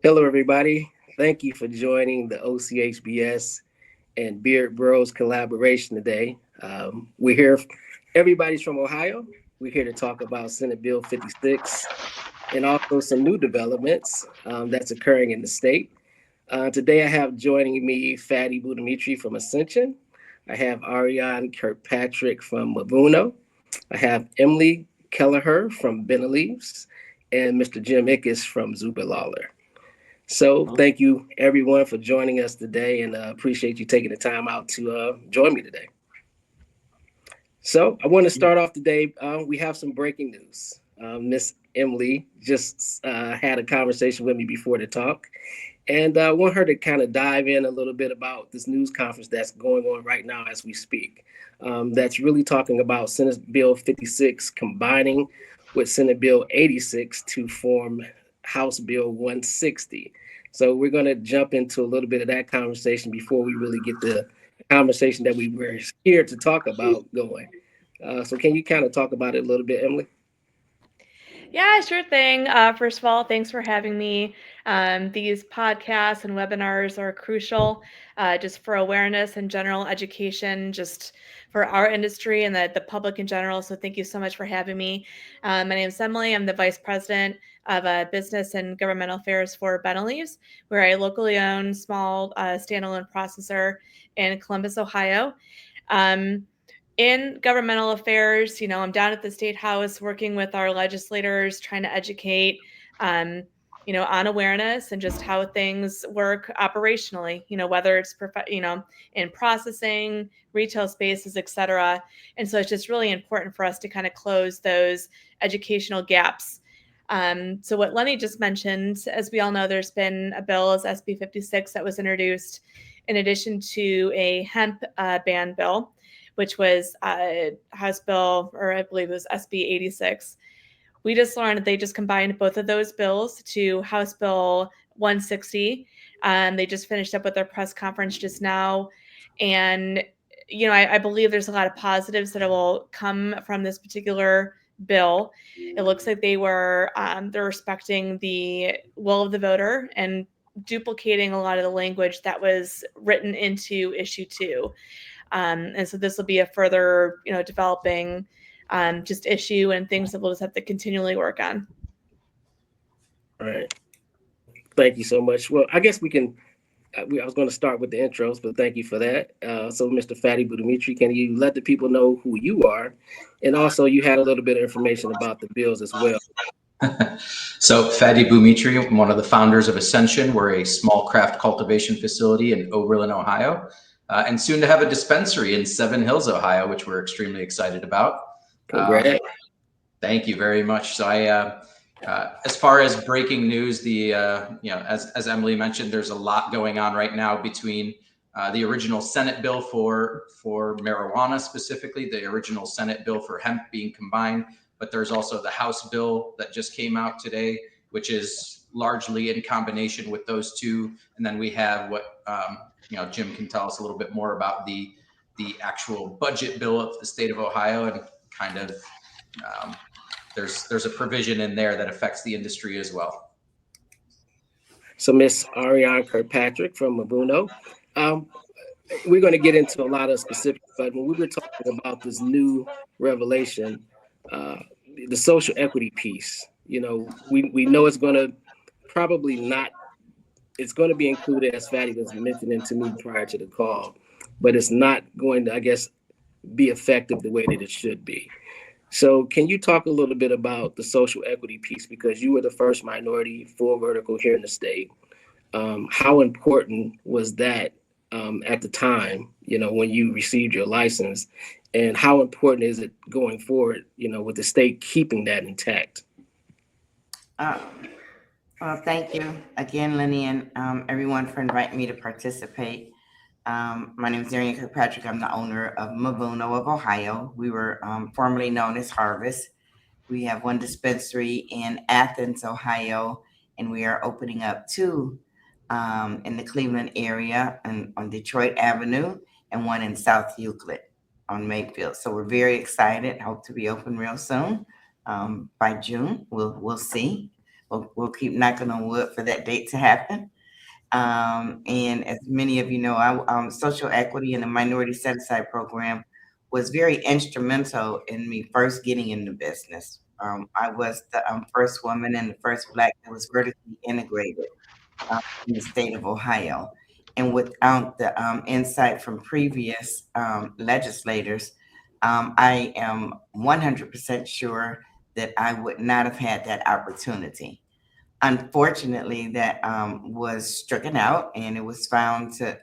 Hello, everybody. Thank you for joining the OCHBS and Beard Bros collaboration today. We're here, everybody's from Ohio. We're here to talk about Senate Bill 56 and also some new developments that's occurring in the state. Today, I have joining me Fatty Budimitri from Ascension. I have Ariane Kirkpatrick from Mavuno. I have Emily Kelleher from Penalties and Mr. Jim Ickes from Zuba Lawler. So thank you everyone for joining us today and appreciate you taking the time out to join me today. So I want to start off today. We have some breaking news. Miss Emily just had a conversation with me before the talk, and I want her to kind of dive in a little bit about this news conference that's going on right now as we speak. That's really talking about Senate Bill 56 combining with Senate Bill 86 to form House Bill 160. So we're going to jump into a little bit of that conversation before we really get the conversation that we were here to talk about going. So can you kind of talk about it a little bit, Emily? Yeah, sure thing. First of all, thanks for having me. These podcasts and webinars are crucial just for awareness and general education, just for our industry and the public in general. So thank you so much for having me. My name is Emily. I'm the Vice President of Business and Governmental Affairs for Penalties. We're a locally owned small standalone processor in Columbus, Ohio. Um, in governmental affairs, I'm down at the State House working with our legislators, trying to educate, on awareness and just how things work operationally, whether it's, in processing, retail spaces, et cetera. And so it's just really important for us to kind of close those educational gaps. So what Lenny just mentioned, as we all know, there's been a bill as SB 56 that was introduced in addition to a hemp ban bill, which was House Bill, or I believe it was SB 86. We just learned that they just combined both of those bills to House Bill 160. They just finished up with their press conference just now. And, I believe there's a lot of positives that will come from this particular bill. It looks like they're respecting the will of the voter and duplicating a lot of the language that was written into issue 2. And so this will be a further, developing just issue and things that we'll just have to continually work on. All right. Thank you so much. Well, I guess we can. I was going to start with the intros, but thank you for that. So, Mr. Fatty Budimitri, can you let the people know who you are, and also you had a little bit of information about the bills as well. So, Fatty Budimitri, I'm one of the founders of Ascension. We're a small craft cultivation facility in Oberlin, Ohio, and soon to have a dispensary in Seven Hills, Ohio, which we're extremely excited about. Congrats. Thank you very much. So, as far as breaking news, as Emily mentioned, there's a lot going on right now between the original Senate bill for marijuana, specifically the original Senate bill for hemp being combined. But there's also the House bill that just came out today, which is largely in combination with those two. And then we have what, Jim can tell us a little bit more about the actual budget bill of the state of Ohio, and kind of there's a provision in there that affects the industry as well. So, Miss Ariane Kirkpatrick from Mavuno. We're going to get into a lot of specifics, but when we were talking about this new revelation, the social equity piece, we know it's going to probably not, it's going to be included, as Fatty was mentioning to me prior to the call, but it's not going to, I guess, be effective the way that it should be. So can you talk a little bit about the social equity piece, because you were the first minority full vertical here in the state? How important was that at the time, when you received your license, and how important is it going forward, with the state keeping that intact? Well, thank you again, Lenny, and everyone for inviting me to participate. My name is Ariane Kirkpatrick. I'm the owner of Mavuno of Ohio. We were formerly known as Harvest. We have one dispensary in Athens, Ohio, and we are opening up two in the Cleveland area and on Detroit Avenue, and one in South Euclid on Mayfield. So we're very excited. Hope to be open real soon. By June, we'll see. we'll keep knocking on wood for that date to happen. And as many of you know, social equity and the minority set aside program was very instrumental in me first getting into business. I was the first woman and the first Black that was vertically integrated in the state of Ohio. And without the insight from previous legislators, I am 100% sure that I would not have had that opportunity. Unfortunately, that was stricken out, and it was found to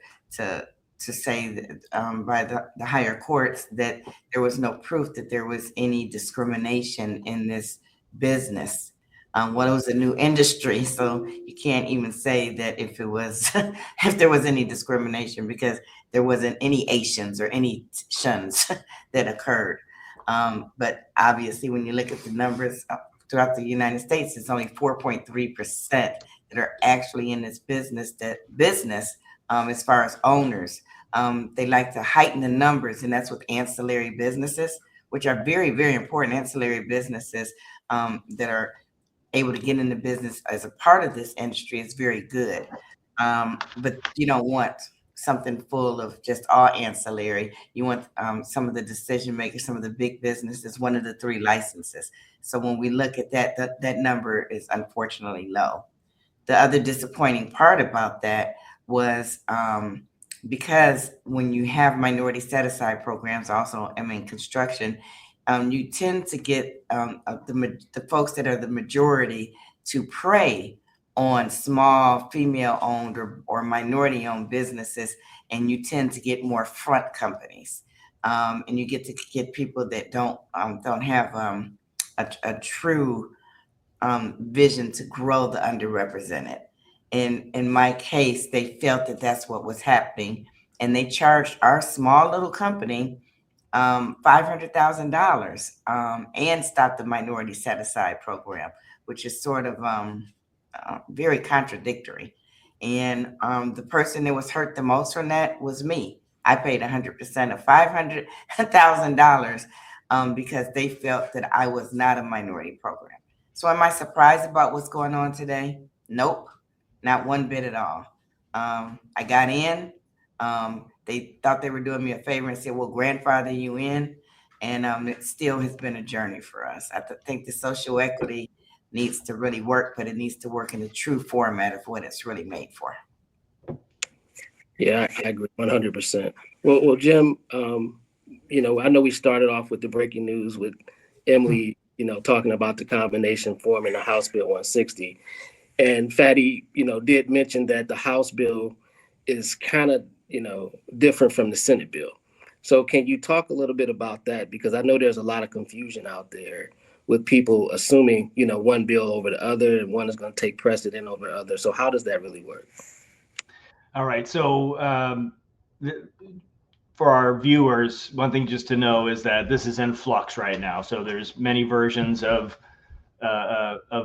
say that, by the higher courts, that there was no proof that there was any discrimination in this business. Well, it was a new industry, so you can't even say that if it was if there was any discrimination, because there wasn't any Asians or any shuns that occurred. But obviously, when you look at the numbers throughout the United States, it's only 4.3% that are actually in this business. As far as owners, they like to heighten the numbers, and that's with ancillary businesses, which are very, very important. Ancillary businesses that are able to get into business as a part of this industry is very good. But you don't want something full of just all ancillary. You want some of the decision makers, some of the big businesses, one of the 3 licenses. So when we look at that number is unfortunately low. The other disappointing part about that was because when you have minority set aside programs, also in construction, you tend to get the folks that are the majority to prey on small female-owned or minority-owned businesses, and you tend to get more front companies, and you get to get people that don't have a true vision to grow the underrepresented. In my case, they felt that that's what was happening, and they charged our small little company $500,000 and stopped the minority set aside program, which is sort of very contradictory. And the person that was hurt the most from that was me. I paid 100% of $500,000 because they felt that I was not a minority program. So am I surprised about what's going on today? Nope, not one bit at all. I got in. They thought they were doing me a favor and said, well, grandfather you in. And it still has been a journey for us. I think the social equity needs to really work, but it needs to work in the true format of what it's really made for. Yeah, I agree 100%. Well, Jim, I know we started off with the breaking news with Emily, talking about the combination forming the House Bill 160. And Fatty, did mention that the House bill is kind of, different from the Senate bill. So can you talk a little bit about that? Because I know there's a lot of confusion out there with people assuming, one bill over the other, and one is going to take precedent over the other. So how does that really work? All right. So for our viewers, one thing just to know is that this is in flux right now. So there's many versions of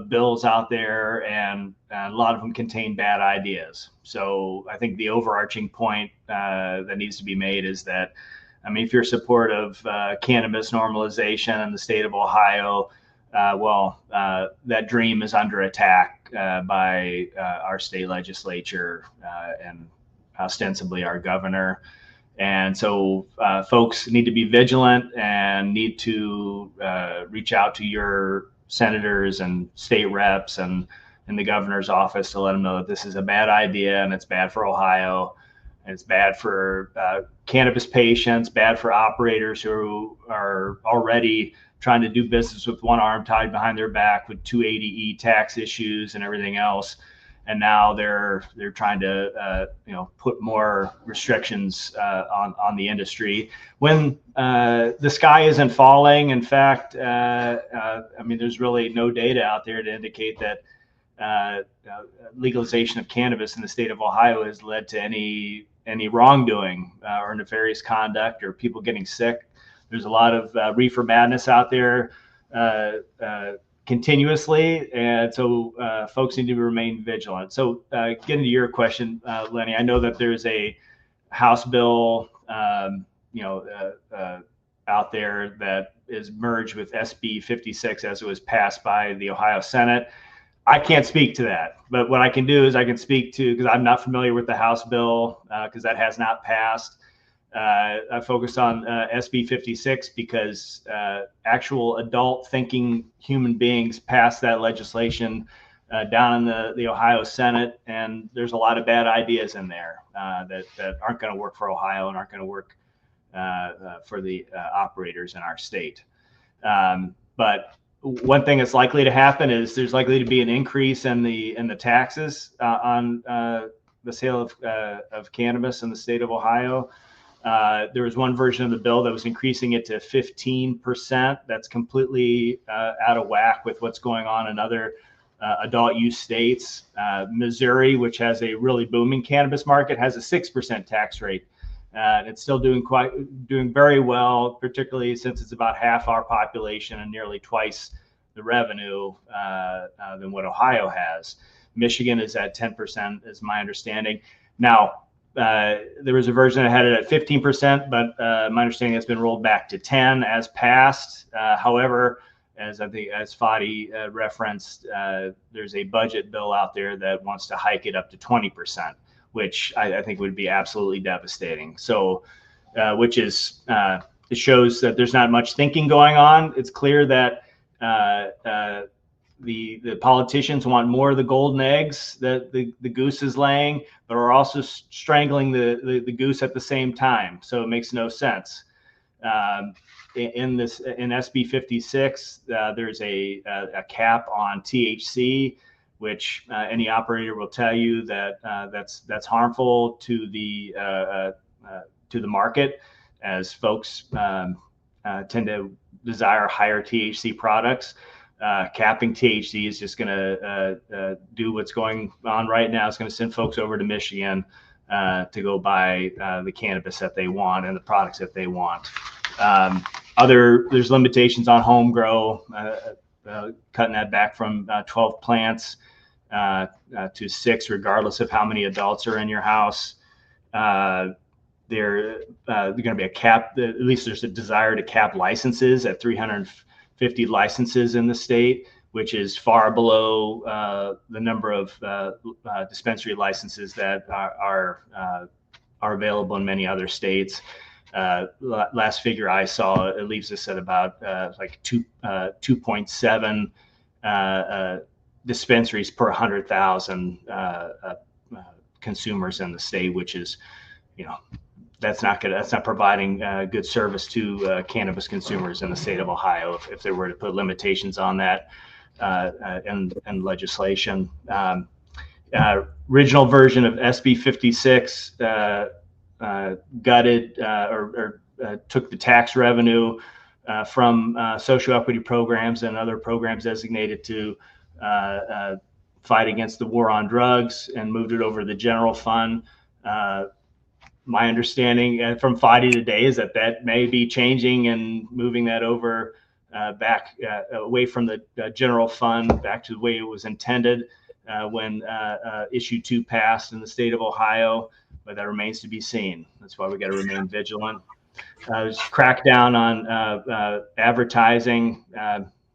bills out there, and a lot of them contain bad ideas. So I think the overarching point that needs to be made is that, if you're supportive of cannabis normalization in the state of Ohio, that dream is under attack by our state legislature and ostensibly our governor. And so folks need to be vigilant and need to reach out to your senators and state reps and in the governor's office to let them know that this is a bad idea and it's bad for Ohio. And it's bad for cannabis patients, bad for operators who are already trying to do business with one arm tied behind their back with 280E tax issues and everything else. And now they're trying to put more restrictions on the industry when the sky isn't falling. In fact, there's really no data out there to indicate that legalization of cannabis in the state of Ohio has led to any wrongdoing or nefarious conduct or people getting sick. There's a lot of reefer madness out there continuously, and so folks need to remain vigilant. So getting to your question, Lenny, I know that there's a House bill out there that is merged with SB 56 as it was passed by the Ohio Senate. I can't speak to that, but what I can do is I can speak to, because I'm not familiar with the House bill, because that has not passed. I focused on SB 56 because actual adult thinking human beings passed that legislation down in the Ohio Senate, and there's a lot of bad ideas in there that aren't going to work for Ohio and aren't going to work for the operators in our state. But one thing that's likely to happen is there's likely to be an increase in the taxes on the sale of cannabis in the state of Ohio. There was one version of the bill that was increasing it to 15%. That's completely out of whack with what's going on in other adult use states. Missouri, which has a really booming cannabis market, has a 6% tax rate. It's still doing very well, particularly since it's about half our population and nearly twice the revenue than what Ohio has. Michigan is at 10%, is my understanding. Now, there was a version that had it at 15%, but my understanding has been rolled back to 10 as passed. However, as I think as Fadi referenced, there's a budget bill out there that wants to hike it up to 20%, which I think would be absolutely devastating. So, which is it shows that there's not much thinking going on. It's clear that the politicians want more of the golden eggs that the goose is laying, but are also strangling the goose at the same time. So it makes no sense. In SB 56, there's a cap on THC, which any operator will tell you that that's harmful to the market, as folks tend to desire higher THC products. Capping THC is just going to do what's going on right now. It's going to send folks over to Michigan to go buy the cannabis that they want and the products that they want. There's limitations on home grow, cutting that back from 12 plants to 6, regardless of how many adults are in your house. There's going to be a cap. At least there's a desire to cap licenses at 350 licenses in the state, which is far below the number of dispensary licenses that are available in many other states. Last figure I saw, it leaves us at about like 2.7 dispensaries per 100,000 consumers in the state, which is, that's not providing good service to cannabis consumers in the state of Ohio if they were to put limitations on that and legislation. Original version of SB 56 gutted or took the tax revenue from social equity programs and other programs designated to fight against the war on drugs and moved it over to the general fund. My understanding from Fadi today is that may be changing and moving that over back away from the general fund back to the way it was intended when issue 2 passed in the state of Ohio, but that remains to be seen. That's why we got to remain vigilant. There's crackdown on advertising.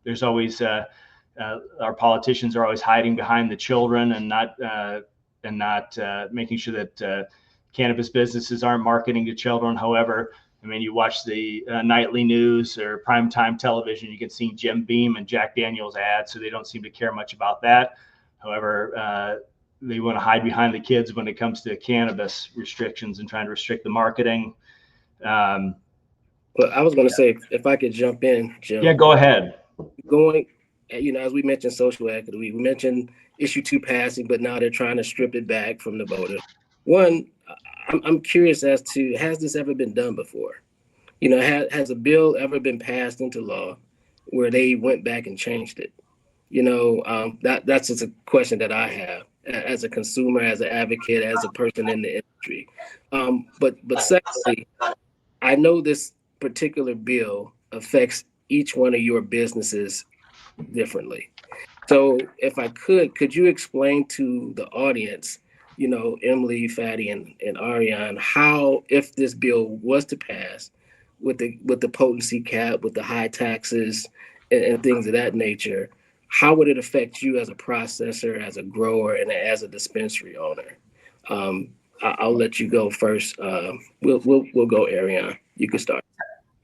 There's always our politicians are always hiding behind the children and not making sure that cannabis businesses aren't marketing to children. However, I mean, you watch the nightly news or primetime television, you can see Jim Beam and Jack Daniels ads, so they don't seem to care much about that. However, they want to hide behind the kids when it comes to cannabis restrictions and trying to restrict the marketing. Well, I was going to say, if I could jump in, Jim. Yeah, go ahead. Going, as we mentioned social equity, we mentioned issue 2 passing, but now they're trying to strip it back from the voter. One, I'm curious as to, has this ever been done before? Has a bill ever been passed into law where they went back and changed it? That's just a question that I have as a consumer, as an advocate, as a person in the industry. But secondly, I know this particular bill affects each one of your businesses differently. So if I could you explain to the audience, Emily, Fadi, and Ariane, how, if this bill was to pass with the potency cap, with the high taxes and things of that nature, how would it affect you as a processor, as a grower, and as a dispensary owner? I'll let you go first. We'll go, Ariane. You can start.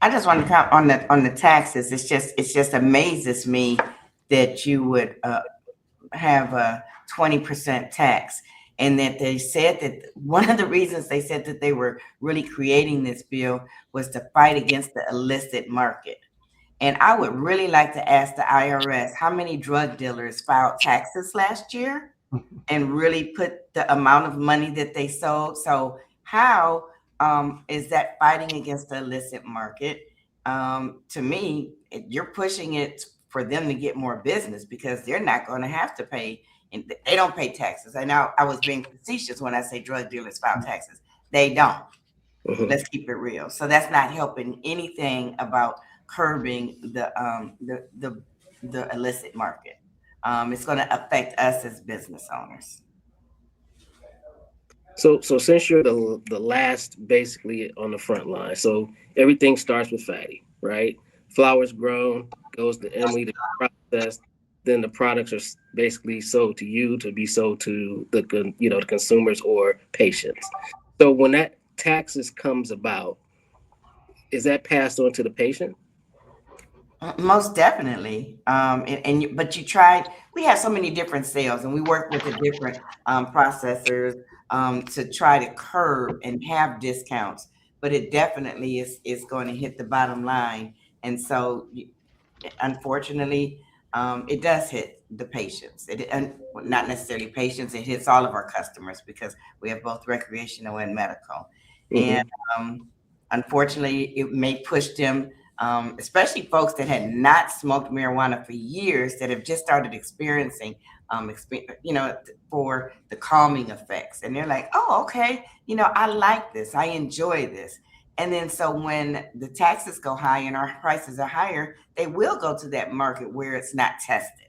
I just want to comment on the taxes. It just amazes me that you would have a 20% tax, and that they said that one of the reasons they said that they were really creating this bill was to fight against the illicit market. And I would really like to ask the IRS how many drug dealers filed taxes last year and really put the amount of money that they sold. So how is that fighting against the illicit market? To me, you're pushing it for them to get more business, because they're not going to have to pay, and they don't pay taxes. And now I was being facetious when I say drug dealers file taxes. They don't. Let's keep it real. So that's not helping anything about curbing the illicit market. It's going to affect us as business owners. So since you're the last, basically on the front line, so everything starts with Fatty, right? Flowers grown, goes to Emily to process, then the products are basically sold to you to be sold to the the consumers or patients. So when that taxes comes about, is that passed on to the patient? Most definitely. But you tried, we have so many different sales, and we work with the different processors to try to curb and have discounts, but it definitely is going to hit the bottom line. And so unfortunately, it does hit the patients. And not necessarily patients, it hits all of our customers, because we have both recreational and medical. And unfortunately, it may push them, especially folks that had not smoked marijuana for years, that have just started experiencing, for the calming effects. And they're like, oh, okay, I like this, I enjoy this. And then so when the taxes go high and our prices are higher, they will go to that market where it's not tested,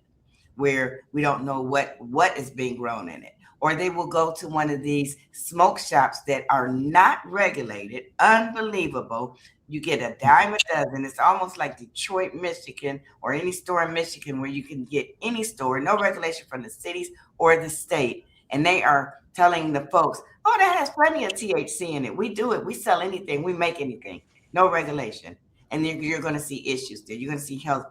where we don't know what is being grown in it. Or they will go to one of these smoke shops that are not regulated. Unbelievable. You get a dime a dozen. It's almost like Detroit, Michigan, or any store in Michigan where you can get any store, no regulation from the cities or the state. And they are telling the folks, oh, that has plenty of THC in it. We do it. We sell anything. We make anything. No regulation. And you're going to see issues there. You're going to see health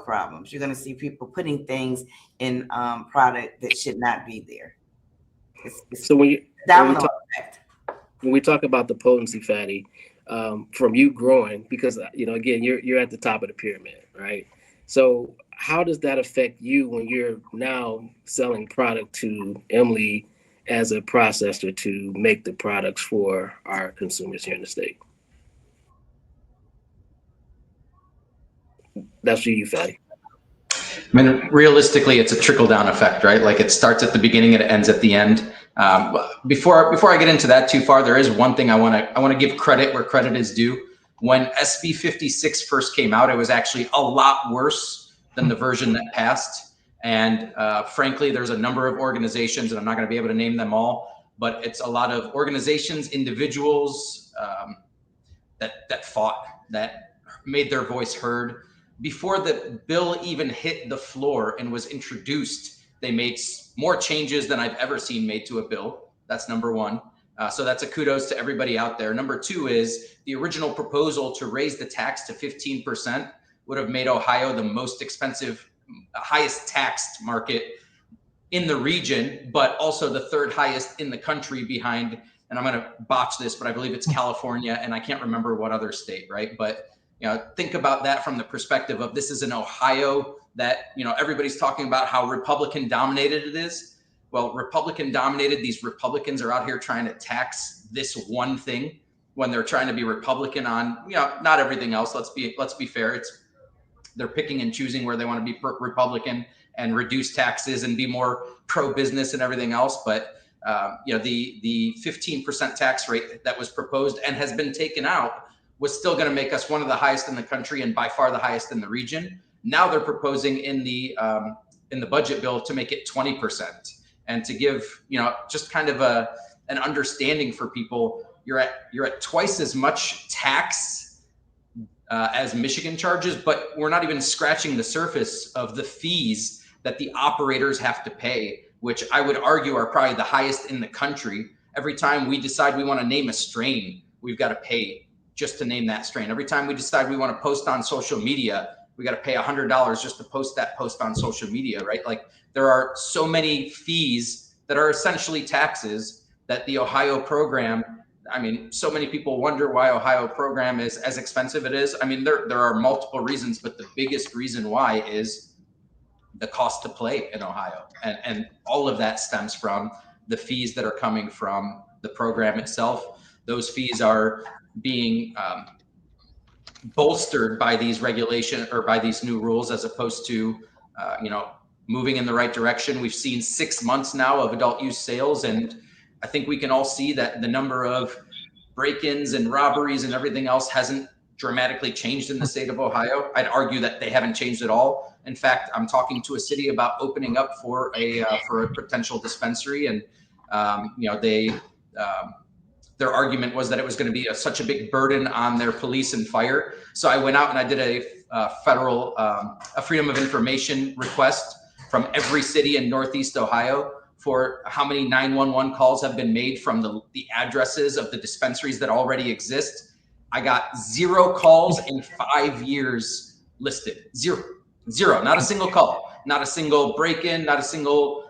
problems. You're going to see people putting things in product that should not be there. So when we talk about the potency, Fatty, from you growing, because again, you're at the top of the pyramid, right? So how does that affect you when you're now selling product to Emily as a processor to make the products for our consumers here in the state? That's you, Fatty. I mean, realistically, it's a trickle-down effect, right? Like, it starts at the beginning and it ends at the end. Before I get into that too far, there is one thing I want to give credit where credit is due. When SB 56 first came out, it was actually a lot worse than the version that passed. And frankly, there's a number of organizations, and I'm not going to be able to name them all, but it's a lot of organizations, individuals that fought, that made their voice heard. Before the bill even hit the floor and was introduced, they made more changes than I've ever seen made to a bill. That's number one. So that's a kudos to everybody out there. Number two is the original proposal to raise the tax to 15% would have made Ohio the most expensive, highest taxed market in the region, but also the third highest in the country behind, and I'm going to botch this, but I believe it's California, and I can't remember what other state, right? But think about that from the perspective of, this is in Ohio that, everybody's talking about how Republican dominated it is. Well, Republican dominated, these Republicans are out here trying to tax this one thing when they're trying to be Republican on, not everything else. Let's be fair. They're picking and choosing where they want to be Republican and reduce taxes and be more pro-business and everything else. But the 15% tax rate that was proposed and has been taken out was still going to make us one of the highest in the country and by far the highest in the region. Now they're proposing in the budget bill to make it 20%, and to give just kind of an understanding for people. You're at twice as much tax as Michigan charges, but we're not even scratching the surface of the fees that the operators have to pay, which I would argue are probably the highest in the country. Every time we decide we want to name a strain, we've got to pay just to name that strain. Every time we decide we want to post on social media, we got to pay $100 just to post that post on social media, right? Like there are so many fees that are essentially taxes that the Ohio program, I mean, so many people wonder why Ohio program is as expensive it is. I mean, there are multiple reasons, but the biggest reason why is the cost to play in Ohio. And all of that stems from the fees that are coming from the program itself. Those fees are being bolstered by these regulation or by these new rules, as opposed to, moving in the right direction. We've seen 6 months now of adult use sales, and I think we can all see that the number of break-ins and robberies and everything else hasn't dramatically changed in the state of Ohio. I'd argue that they haven't changed at all. In fact, I'm talking to a city about opening up for a potential dispensary, and their argument was that it was going to be such a big burden on their police and fire. So I went out and I did a federal Freedom of Information request from every city in Northeast Ohio for how many 911 calls have been made from the addresses of the dispensaries that already exist. I got 0 calls in 5 years listed. Zero, not a single call, not a single break-in, not a single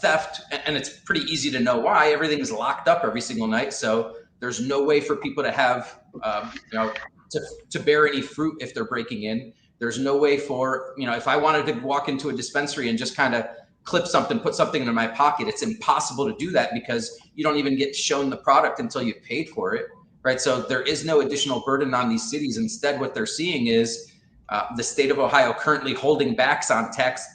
theft. And it's pretty easy to know why. Everything's locked up every single night. So there's no way for people to have, to bear any fruit if they're breaking in. There's no way for, if I wanted to walk into a dispensary and just kind of clip something, put something into my pocket, it's impossible to do that because you don't even get shown the product until you've paid for it, right? So there is no additional burden on these cities. Instead, what they're seeing is the state of Ohio currently holding back on tax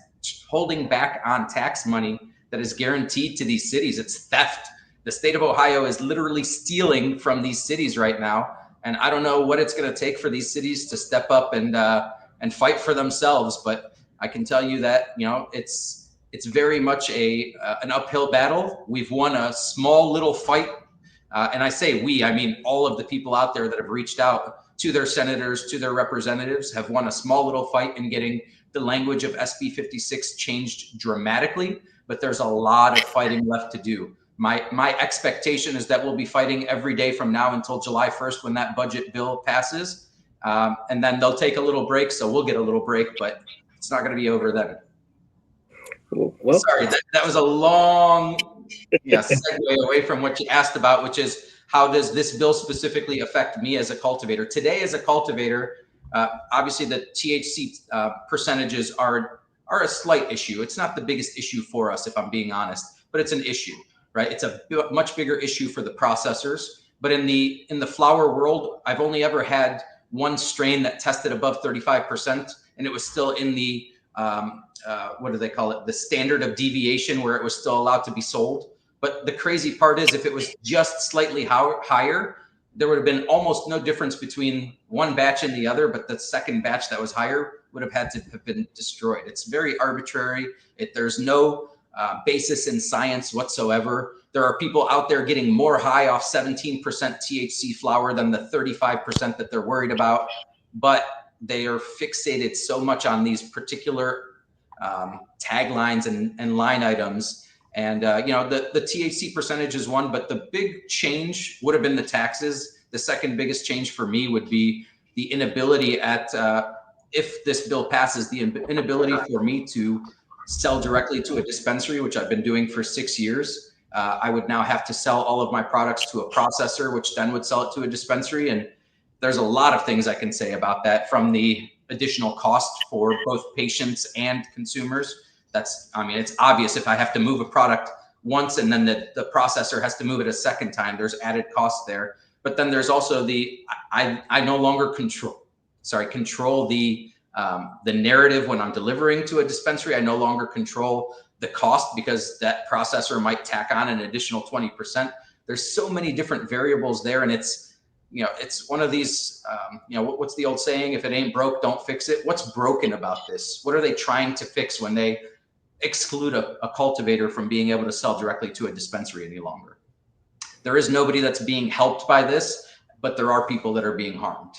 money that is guaranteed to these cities. It's theft. The state of Ohio is literally stealing from these cities right now. And I don't know what it's going to take for these cities to step up and fight for themselves. But I can tell you that, it's very much an uphill battle. We've won a small little fight. And I say we, I mean, all of the people out there that have reached out to their senators, to their representatives, have won a small little fight in getting the language of SB 56 changed dramatically, but there's a lot of fighting left to do. My expectation is that we'll be fighting every day from now until July 1st when that budget bill passes. And then they'll take a little break, so we'll get a little break, but it's not going to be over then. Well, sorry, that was a long segue away from what you asked about, which is how does this bill specifically affect me as a cultivator? Today, as a cultivator, obviously the THC percentages are a slight issue. It's not the biggest issue for us, if I'm being honest, but it's an issue, right? It's a much bigger issue for the processors. But in the flower world, I've only ever had one strain that tested above 35%, and it was still in the what do they call it? The standard of deviation, where it was still allowed to be sold. But the crazy part is, if it was just slightly higher, there would have been almost no difference between one batch and the other, but the second batch that was higher would have had to have been destroyed. It's very arbitrary. There's no basis in science whatsoever. There are people out there getting more high off 17% THC flower than the 35% that they're worried about, but they are fixated so much on these particular taglines and line items. And, the THC percentage is one, but the big change would have been the taxes. The second biggest change for me would be the inability if this bill passes, the inability for me to sell directly to a dispensary, which I've been doing for 6 years. I would now have to sell all of my products to a processor, which then would sell it to a dispensary. And there's a lot of things I can say about that, from the additional cost for both patients and consumers. It's obvious if I have to move a product once and then the processor has to move it a second time, there's added cost there. But then there's also I no longer control the narrative when I'm delivering to a dispensary. I no longer control the cost because that processor might tack on an additional 20%. There's so many different variables there, and it's one of these, what's the old saying? If it ain't broke, don't fix it. What's broken about this? What are they trying to fix when they exclude a cultivator from being able to sell directly to a dispensary any longer? There is nobody that's being helped by this, but there are people that are being harmed.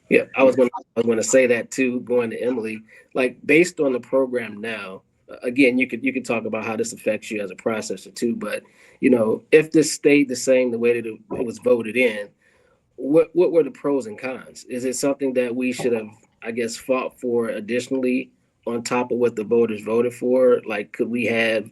Yeah, I was gonna say that too. Going to Emily, like based on the program now, again, you could talk about how this affects you as a processor too. But if this stayed the same the way that it was voted in, what were the pros and cons? Is it something that we should have, I guess, fought for additionally on top of what the voters voted for? Like, could we have,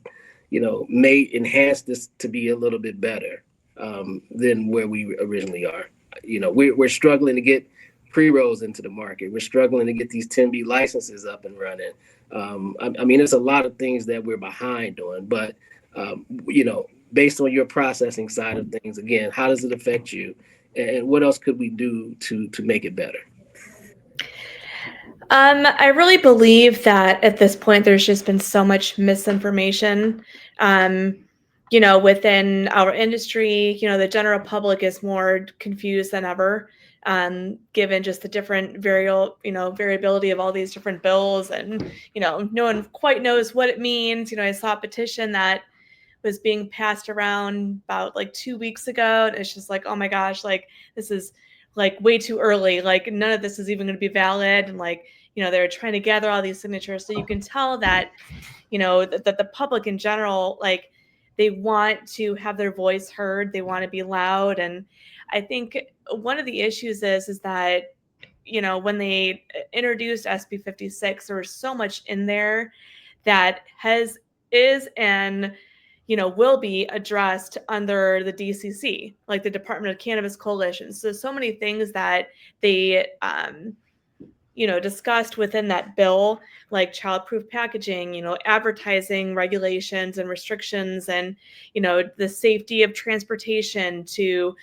made enhanced this to be a little bit better than where we originally are? We're struggling to get pre-rolls into the market. We're struggling to get these 10B licenses up and running. I mean, it's a lot of things that we're behind on, but based on your processing side of things, again, how does it affect you? And what else could we do to make it better? I really believe that at this point, there's just been so much misinformation, within our industry. The general public is more confused than ever, given just the different variability of all these different bills, and no one quite knows what it means. I saw a petition that was being passed around about like 2 weeks ago, and it's just like, oh my gosh, like this is like way too early, like none of this is even going to be valid, and like they're trying to gather all these signatures. So you can tell that that the public in general, like, they want to have their voice heard, they want to be loud. And I think one of the issues is that when they introduced SB 56, there was so much in there that is and will be addressed under the DCC, like the Department of Cannabis Coalition. So many things that they discussed within that bill, like child-proof packaging, advertising regulations and restrictions, and the safety of transportation to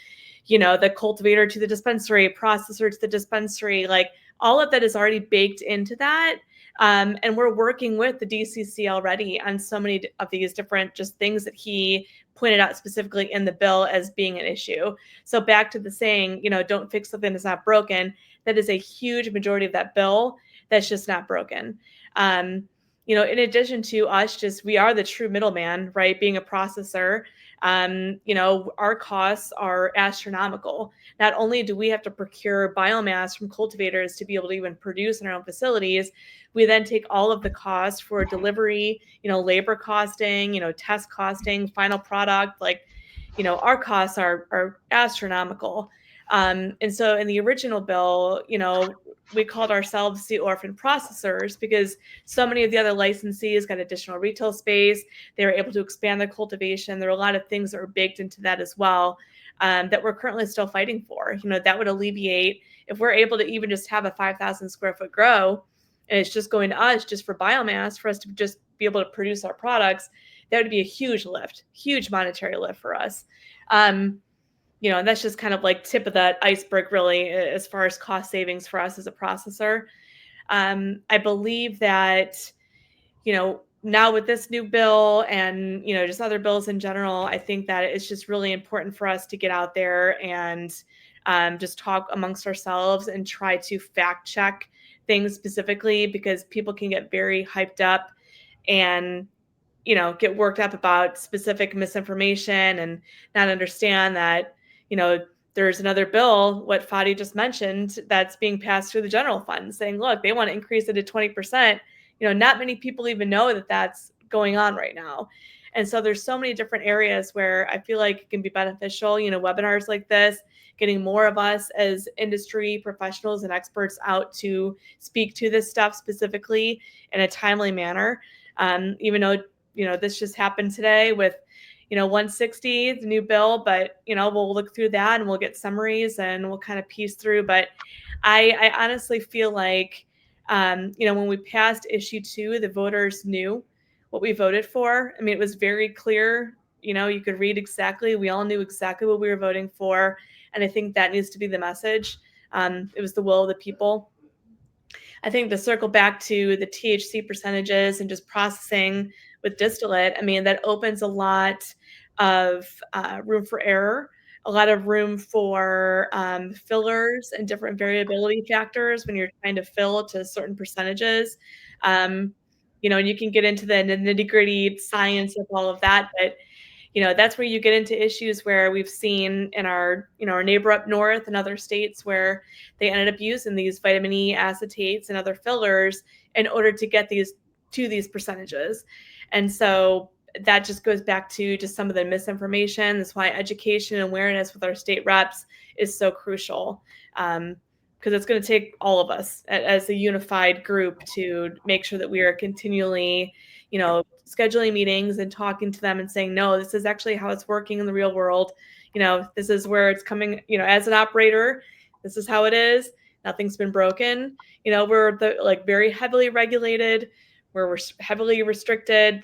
the cultivator to the dispensary, processor to the dispensary. Like, all of that is already baked into that. And we're working with the DCC already on so many of these different just things that he pointed out specifically in the bill as being an issue. So back to the saying, don't fix something that's not broken. That is a huge majority of that bill that's just not broken. In addition to us, we are the true middleman, right? Being a processor, our costs are astronomical. Not only do we have to procure biomass from cultivators to be able to even produce in our own facilities, we then take all of the costs for delivery, labor costing, test costing, final product. Like, our costs are astronomical. And so in the original bill, we called ourselves the orphan processors because so many of the other licensees got additional retail space. They were able to expand their cultivation. There are a lot of things that were baked into that as well, that we're currently still fighting for. That would alleviate, if we're able to even just have a 5,000 square foot grow, and it's just going to us just for biomass, for us to just be able to produce our products, that would be a huge lift, huge monetary lift for us. And that's just kind of like tip of that iceberg, really, as far as cost savings for us as a processor. I believe that, now with this new bill and, just other bills in general, I think that it's just really important for us to get out there and just talk amongst ourselves and try to fact check things specifically, because people can get very hyped up and get worked up about specific misinformation and not understand that there's another bill, what Fadi just mentioned, that's being passed through the general fund, saying, look, they want to increase it to 20%. Not many people even know that that's going on right now. And so there's so many different areas where I feel like it can be beneficial, webinars like this, getting more of us as industry professionals and experts out to speak to this stuff specifically in a timely manner. Even though, this just happened today with, 160, the new bill, but, we'll look through that and we'll get summaries and we'll kind of piece through. But I honestly feel like, when we passed issue 2, the voters knew what we voted for. I mean, it was very clear, you could read exactly, we all knew exactly what we were voting for. And I think that needs to be the message. It was the will of the people. I think to circle back to the THC percentages and just processing with distillate, I mean, that opens a lot of room for error, a lot of room for fillers and different variability factors when you're trying to fill to certain percentages. And you can get into the nitty gritty science of all of that, but that's where you get into issues where we've seen in our, our neighbor up north and other states where they ended up using these vitamin E acetates and other fillers in order to get these percentages. And so that just goes back to just some of the misinformation. That's why education and awareness with our state reps is so crucial. Because it's going to take all of us as a unified group to make sure that we are continually, scheduling meetings and talking to them and saying, no, this is actually how it's working in the real world. This is where it's coming, as an operator, this is how it is. Nothing's been broken. We're very heavily regulated, where we're heavily restricted,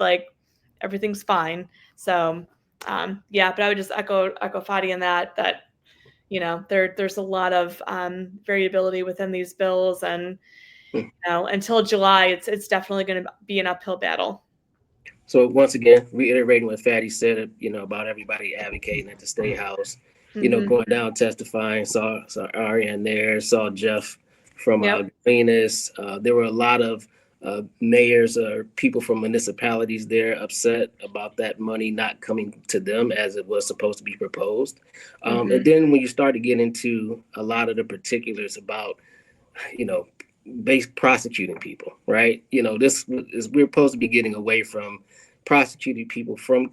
everything's fine. So, but I would just echo Fadi in that there's a lot of variability within these bills, and until July, it's definitely going to be an uphill battle. So once again, reiterating what Fatty said, about everybody advocating at the State House, going down testifying, saw Ariane there, saw Jeff from Venus. There were a lot of mayors or people from municipalities there upset about that money not coming to them as it was supposed to be proposed. And then when you start to get into a lot of the particulars about, prosecuting people, right? This is, we're supposed to be getting away from prosecuting people from,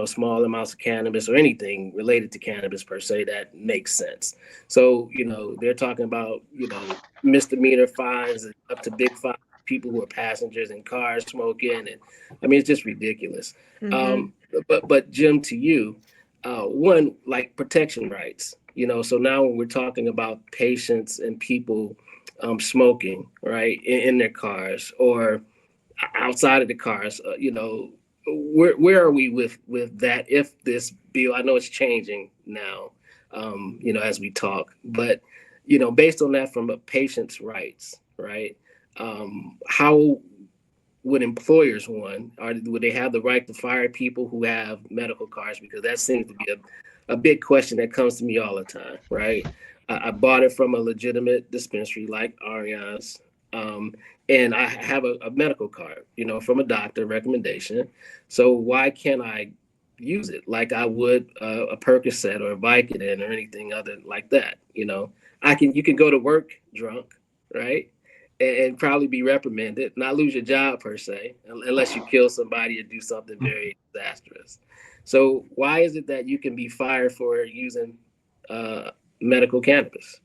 small amounts of cannabis or anything related to cannabis per se that makes sense. So, they're talking about, misdemeanor fines and up to big fines, people who are passengers in cars smoking. And I mean, it's just ridiculous. But Jim, to you, one, like protection rights, so now when we're talking about patients and people smoking, right, in their cars or outside of the cars, where are we with that? If this bill, I know it's changing now, as we talk, but, based on that from a patient's rights, right? How would employers, would they have the right to fire people who have medical cards? Because that seems to be a big question that comes to me all the time, right? I bought it from a legitimate dispensary like Ariane's, and I have a medical card, from a doctor recommendation. So why can't I use it like I would a Percocet or a Vicodin or anything other like that? You can go to work drunk, right? And probably be reprimanded, not lose your job per se, unless you kill somebody or do something very disastrous. So why is it that you can be fired for using medical cannabis?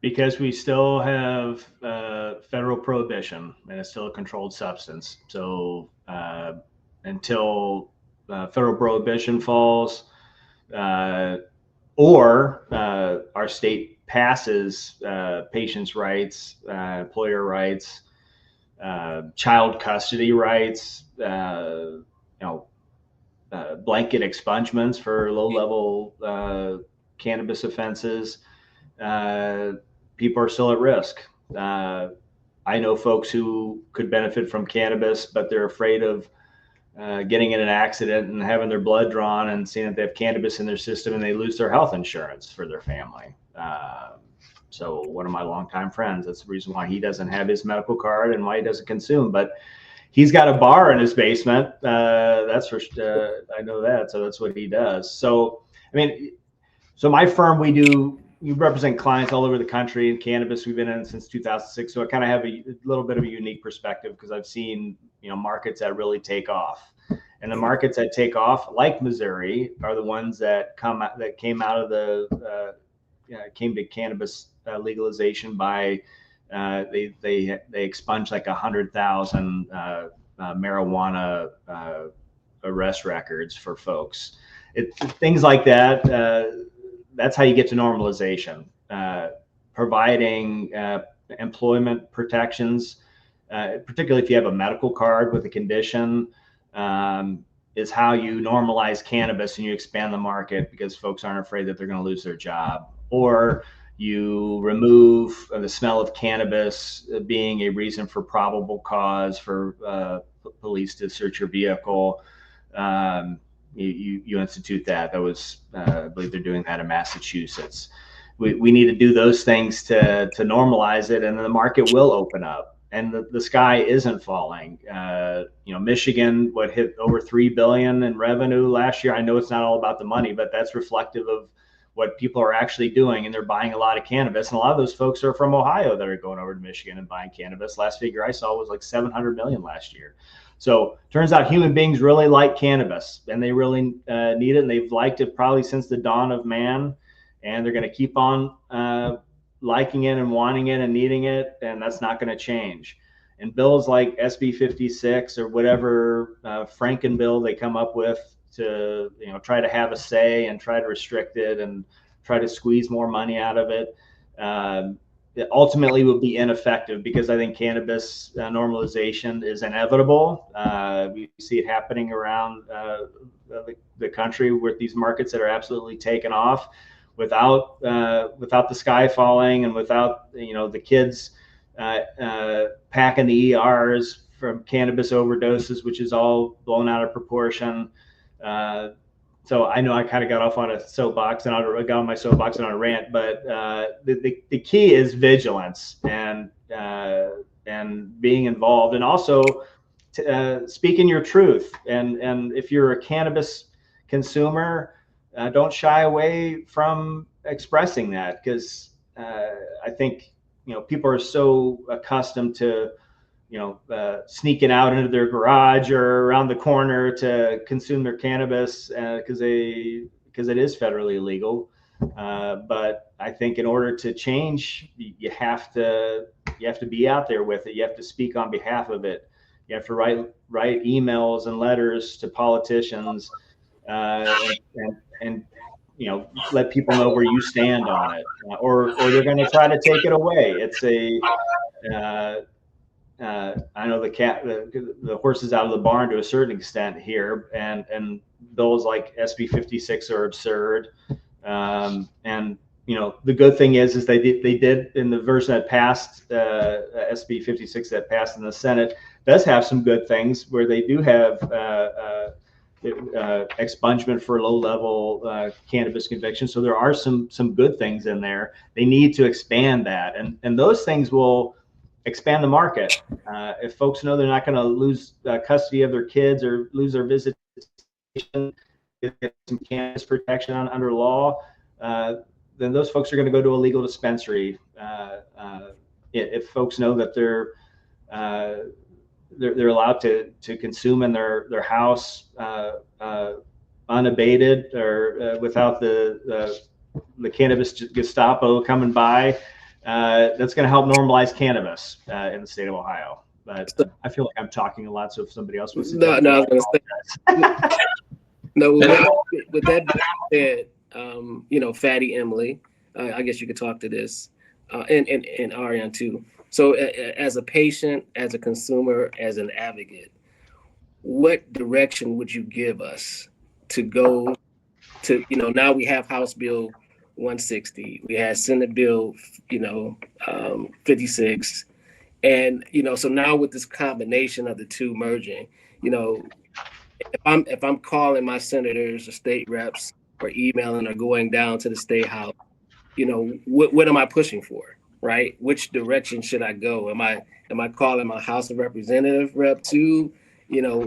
Because we still have federal prohibition, and it's still a controlled substance. So until federal prohibition falls, or our state passes patients' rights, employer rights, child custody rights, blanket expungements for low-level cannabis offenses, people are still at risk. I know folks who could benefit from cannabis, but they're afraid of getting in an accident and having their blood drawn and seeing that they have cannabis in their system and they lose their health insurance for their family. So one of my longtime friends, that's the reason why he doesn't have his medical card and why he doesn't consume, but he's got a bar in his basement. That's for I know that. So that's what he does. So, so my firm, we represent clients all over the country in cannabis. We've been in it since 2006. So I kind of have a little bit of a unique perspective because I've seen, markets that really take off. And the markets that take off, like Missouri, are the ones that came to cannabis legalization by they expunged like 100,000 marijuana arrest records for folks. Things like that. That's how you get to normalization. Providing employment protections, particularly if you have a medical card with a condition, is how you normalize cannabis and you expand the market because folks aren't afraid that they're going to lose their job. Or you remove the smell of cannabis being a reason for probable cause for police to search your vehicle. You institute that. That was, I believe they're doing that in Massachusetts. We need to do those things to normalize it, and then the market will open up. and the sky isn't falling. Michigan hit over $3 billion in revenue last year. I know it's not all about the money, but that's reflective of what people are actually doing, and they're buying a lot of cannabis. And a lot of those folks are from Ohio that are going over to Michigan and buying cannabis. Last figure I saw was like 700 million last year. So turns out human beings really like cannabis, and they really need it, and they've liked it probably since the dawn of man, and they're going to keep on liking it and wanting it and needing it, and that's not going to change. And bills like SB 56 or whatever Franken bill they come up with to try to have a say and try to restrict it and try to squeeze more money out of it, it ultimately will be ineffective, because I think cannabis normalization is inevitable. We see it happening around the country with these markets that are absolutely taken off without the sky falling, and without the kids packing the ERs from cannabis overdoses, which is all blown out of proportion. So I know I kind of got off on a soapbox, and I got on my soapbox and on a rant, but the key is vigilance and being involved, and also speaking your truth. And if you're a cannabis consumer, don't shy away from expressing that, because I think people are so accustomed to sneaking out into their garage or around the corner to consume their cannabis because it is federally illegal. But I think in order to change, you have to be out there with it. You have to speak on behalf of it. You have to write emails and letters to politicians, and let people know where you stand on it, or they're going to try to take it away. It's I know the horse is out of the barn to a certain extent here, and bills like SB 56 are absurd. And the good thing is they did in the version that passed, SB 56 that passed in the Senate, does have some good things, where they do have expungement for low-level cannabis convictions. So there are some good things in there. They need to expand that, and those things will expand the market. If folks know they're not going to lose custody of their kids or lose their visitation, get some cannabis protection under law, then those folks are going to go to a legal dispensary. If folks know that they're allowed to consume in their house unabated, or without the cannabis Gestapo coming by, that's going to help normalize cannabis in the state of Ohio. But I feel like I'm talking a lot, so if somebody else wants to no, I was going to say, no. With that being said, Fatty Emily, I guess you could talk to this, and Ariane too. So, as a patient, as a consumer, as an advocate, what direction would you give us to go to? Now we have House Bill 160, we had Senate Bill 56, and so now with this combination of the two merging, if I'm calling my senators or state reps, or emailing or going down to the state house, what am I pushing for, right? Which direction should I go? Am I calling my House of Representative rep too?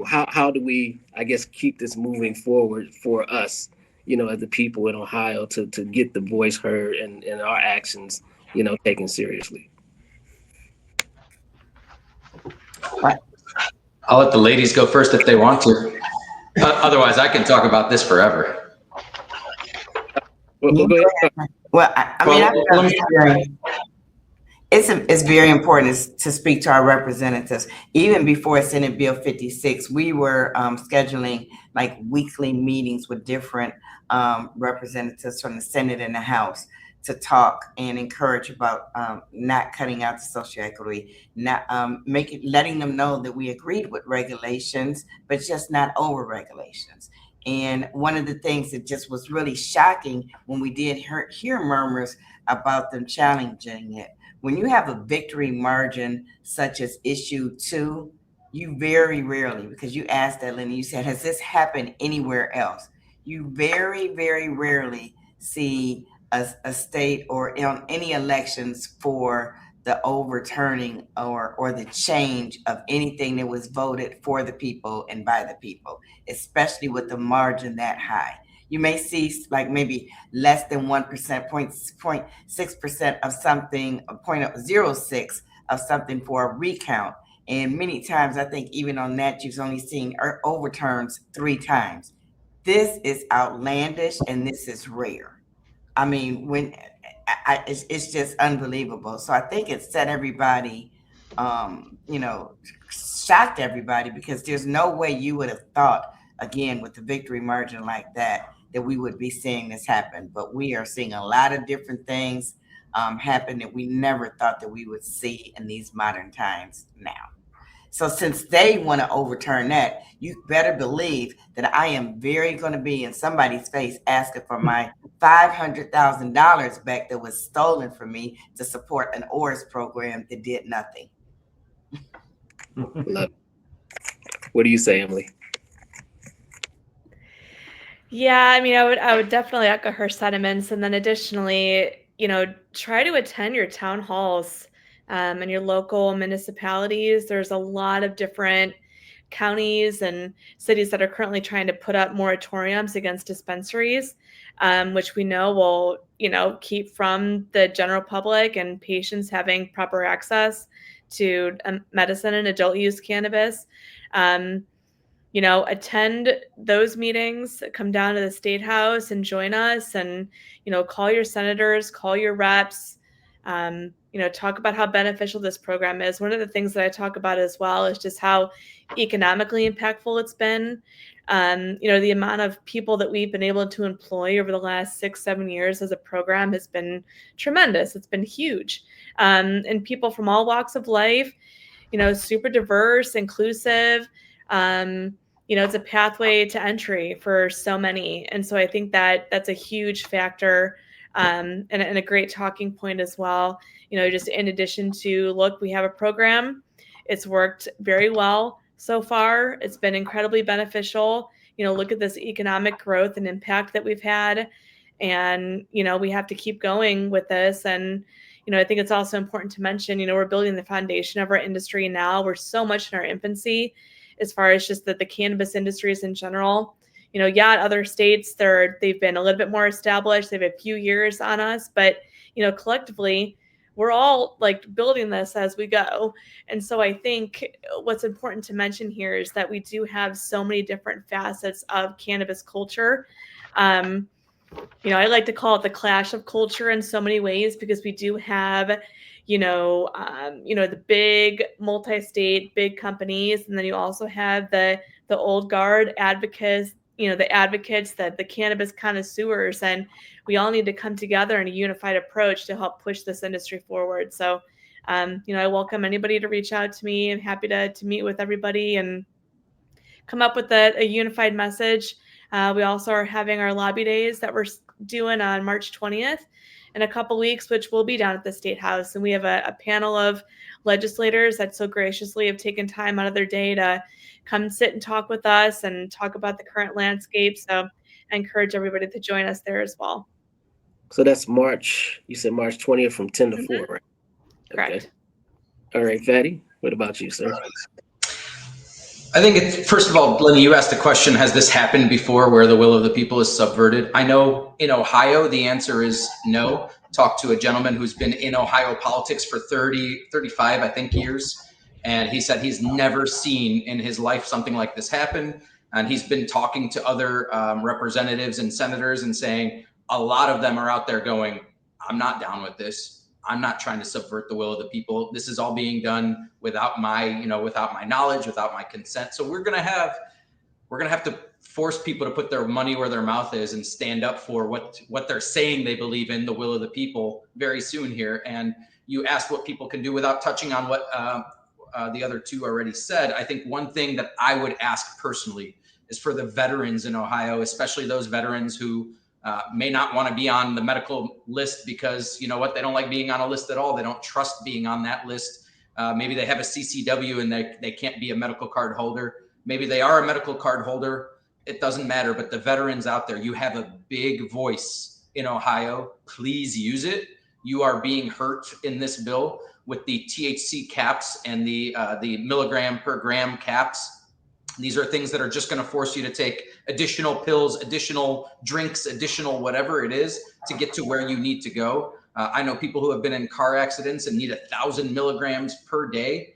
How do we, I guess, keep this moving forward for us, as the people in Ohio, to get the voice heard and our actions, taken seriously? I'll let the ladies go first if they want to. Otherwise, I can talk about this forever. Well, go ahead. Well, it's very important to speak to our representatives. Even before Senate Bill 56, we were scheduling like weekly meetings with different representatives from the Senate and the House to talk and encourage about not cutting out the social equity, not letting them know that we agreed with regulations, but just not over regulations. And one of the things that just was really shocking when we did hear murmurs about them challenging it, when you have a victory margin such as issue 2, you very rarely, because you asked that, Lenny, you said, has this happened anywhere else? You very, very rarely see a state or on any elections for the overturning or the change of anything that was voted for the people and by the people, especially with the margin that high. You may see like maybe less than 1%, 0.6% of something, 0.06 of something for a recount. And many times, I think even on that, you've only seen overturns 3 times. This is outlandish and this is rare. I mean, it's just unbelievable. So I think it set everybody, shocked everybody, because there's no way you would have thought, again, with the victory margin like that we would be seeing this happen. But we are seeing a lot of different things happen that we never thought that we would see in these modern times now. So since they want to overturn that, you better believe that I am very going to be in somebody's face asking for my $500,000 back that was stolen from me to support an ORS program that did nothing. Love it. What do you say, Emily? Yeah, I mean, I would definitely echo her sentiments. And then additionally, try to attend your town halls and your local municipalities. There's a lot of different counties and cities that are currently trying to put up moratoriums against dispensaries, which we know will, keep from the general public and patients having proper access to medicine and adult use cannabis. Attend those meetings, come down to the State House and join us, and, call your senators, call your reps, talk about how beneficial this program is. One of the things that I talk about as well is just how economically impactful it's been. The amount of people that we've been able to employ over the last 6-7 years as a program has been tremendous. It's been huge. And people from all walks of life, super diverse, inclusive. It's a pathway to entry for so many. And so I think that that's a huge factor and a great talking point as well. Just in addition to, look, we have a program. It's worked very well so far. It's been incredibly beneficial. Look at this economic growth and impact that we've had. And, we have to keep going with this. And, I think it's also important to mention, we're building the foundation of our industry now. We're so much in our infancy as far as just that the cannabis industries in general. Other states, they've been a little bit more established. They have a few years on us, but, collectively, we're all like building this as we go. And so I think what's important to mention here is that we do have so many different facets of cannabis culture. I like to call it the clash of culture in so many ways, because we do have, the big multi-state, big companies. And then you also have the old guard advocates, the advocates, that the cannabis connoisseurs, and we all need to come together in a unified approach to help push this industry forward. So, I welcome anybody to reach out to me. I'm happy to meet with everybody and come up with a unified message. We also are having our lobby days that we're doing on March 20th in a couple weeks, which will be down at the State House. And we have a panel of legislators that so graciously have taken time out of their day to come sit and talk with us and talk about the current landscape. So I encourage everybody to join us there as well. So that's March, you said March 20th from 10 to 4, right? Correct. Okay. All right, Fatty, what about you, sir? I think first of all, Lenny, you asked the question, has this happened before where the will of the people is subverted? I know in Ohio, the answer is no. Talked to a gentleman who's been in Ohio politics for 35, I think, years. And he said he's never seen in his life something like this happen. And he's been talking to other representatives and senators and saying a lot of them are out there going, I'm not down with this. I'm not trying to subvert the will of the people. This is all being done without my knowledge, without my consent. So we're gonna have to force people to put their money where their mouth is and stand up for what they're saying they believe in, the will of the people, very soon here. And you asked what people can do without touching on what the other two already said. I think one thing that I would ask personally is for the veterans in Ohio, especially those veterans who may not want to be on the medical list because, you know what, they don't like being on a list at all. They don't trust being on that list. Maybe they have a CCW and they can't be a medical card holder. Maybe they are a medical card holder. It doesn't matter. But the veterans out there, you have a big voice in Ohio. Please use it. You are being hurt in this bill. with the THC caps and the milligram per gram caps. These are things that are just going to force you to take additional pills, additional drinks, additional whatever it is to get to where you need to go. I know people who have been in car accidents and need 1,000 milligrams per day.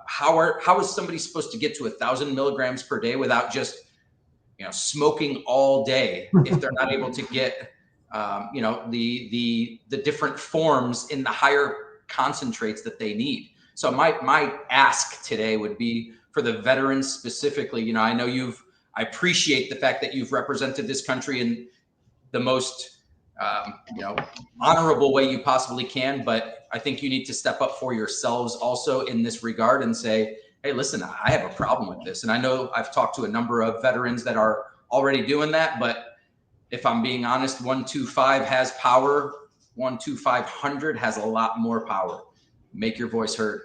How is somebody supposed to get to 1,000 milligrams per day without just, smoking all day if they're not able to get, the different forms in the higher concentrates that they need? So my ask today would be for the veterans specifically. I know I appreciate the fact that you've represented this country in the most, honorable way you possibly can, but I think you need to step up for yourselves also in this regard and say, hey, listen, I have a problem with this. And I know I've talked to a number of veterans that are already doing that, but if I'm being honest, 125 has power. 12500 has a lot more power. Make your voice heard.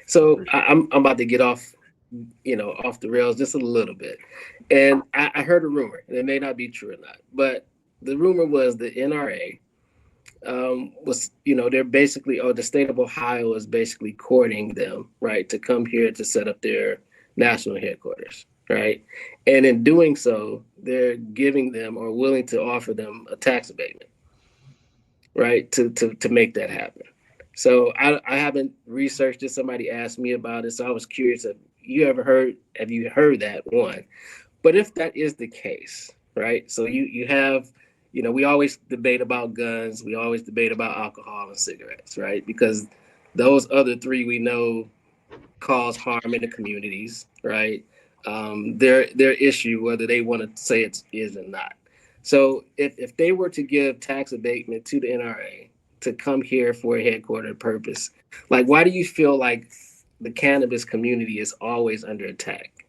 So I'm about to get off the rails just a little bit. And I heard a rumor, and it may not be true or not, but the rumor was the NRA was, they're basically, or the state of Ohio is basically courting them, right, to come here to set up their national headquarters, right? And in doing so, they're giving them or willing to offer them a tax abatement, right, to make that happen. So I haven't researched it. Somebody asked me about it, so I was curious. Have you heard that one? But if that is the case, right? So you have, we always debate about guns. We always debate about alcohol and cigarettes, right? Because those other three we know cause harm in the communities, right? Their issue, whether they want to say it is or not. So if they were to give tax abatement to the NRA to come here for a headquarter purpose, like, why do you feel like the cannabis community is always under attack,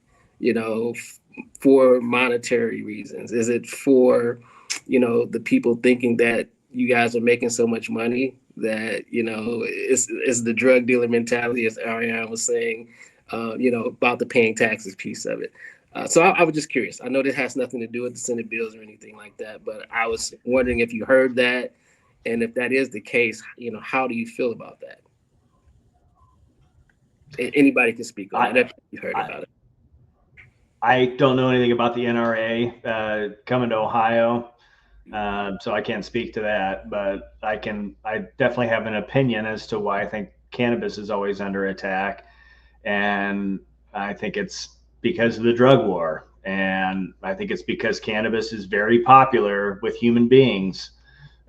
for monetary reasons? Is it for, the people thinking that you guys are making so much money that, it's the drug dealer mentality, as Ariane was saying, about the paying taxes piece of it? So I was just curious. I know this has nothing to do with the Senate bills or anything like that, but I was wondering if you heard that. And if that is the case, how do you feel about that? Anybody can speak on it if you heard about it. I don't know anything about the NRA coming to Ohio, so I can't speak to that. But I definitely have an opinion as to why I think cannabis is always under attack, and I think it's because of the drug war, and I think it's because cannabis is very popular with human beings.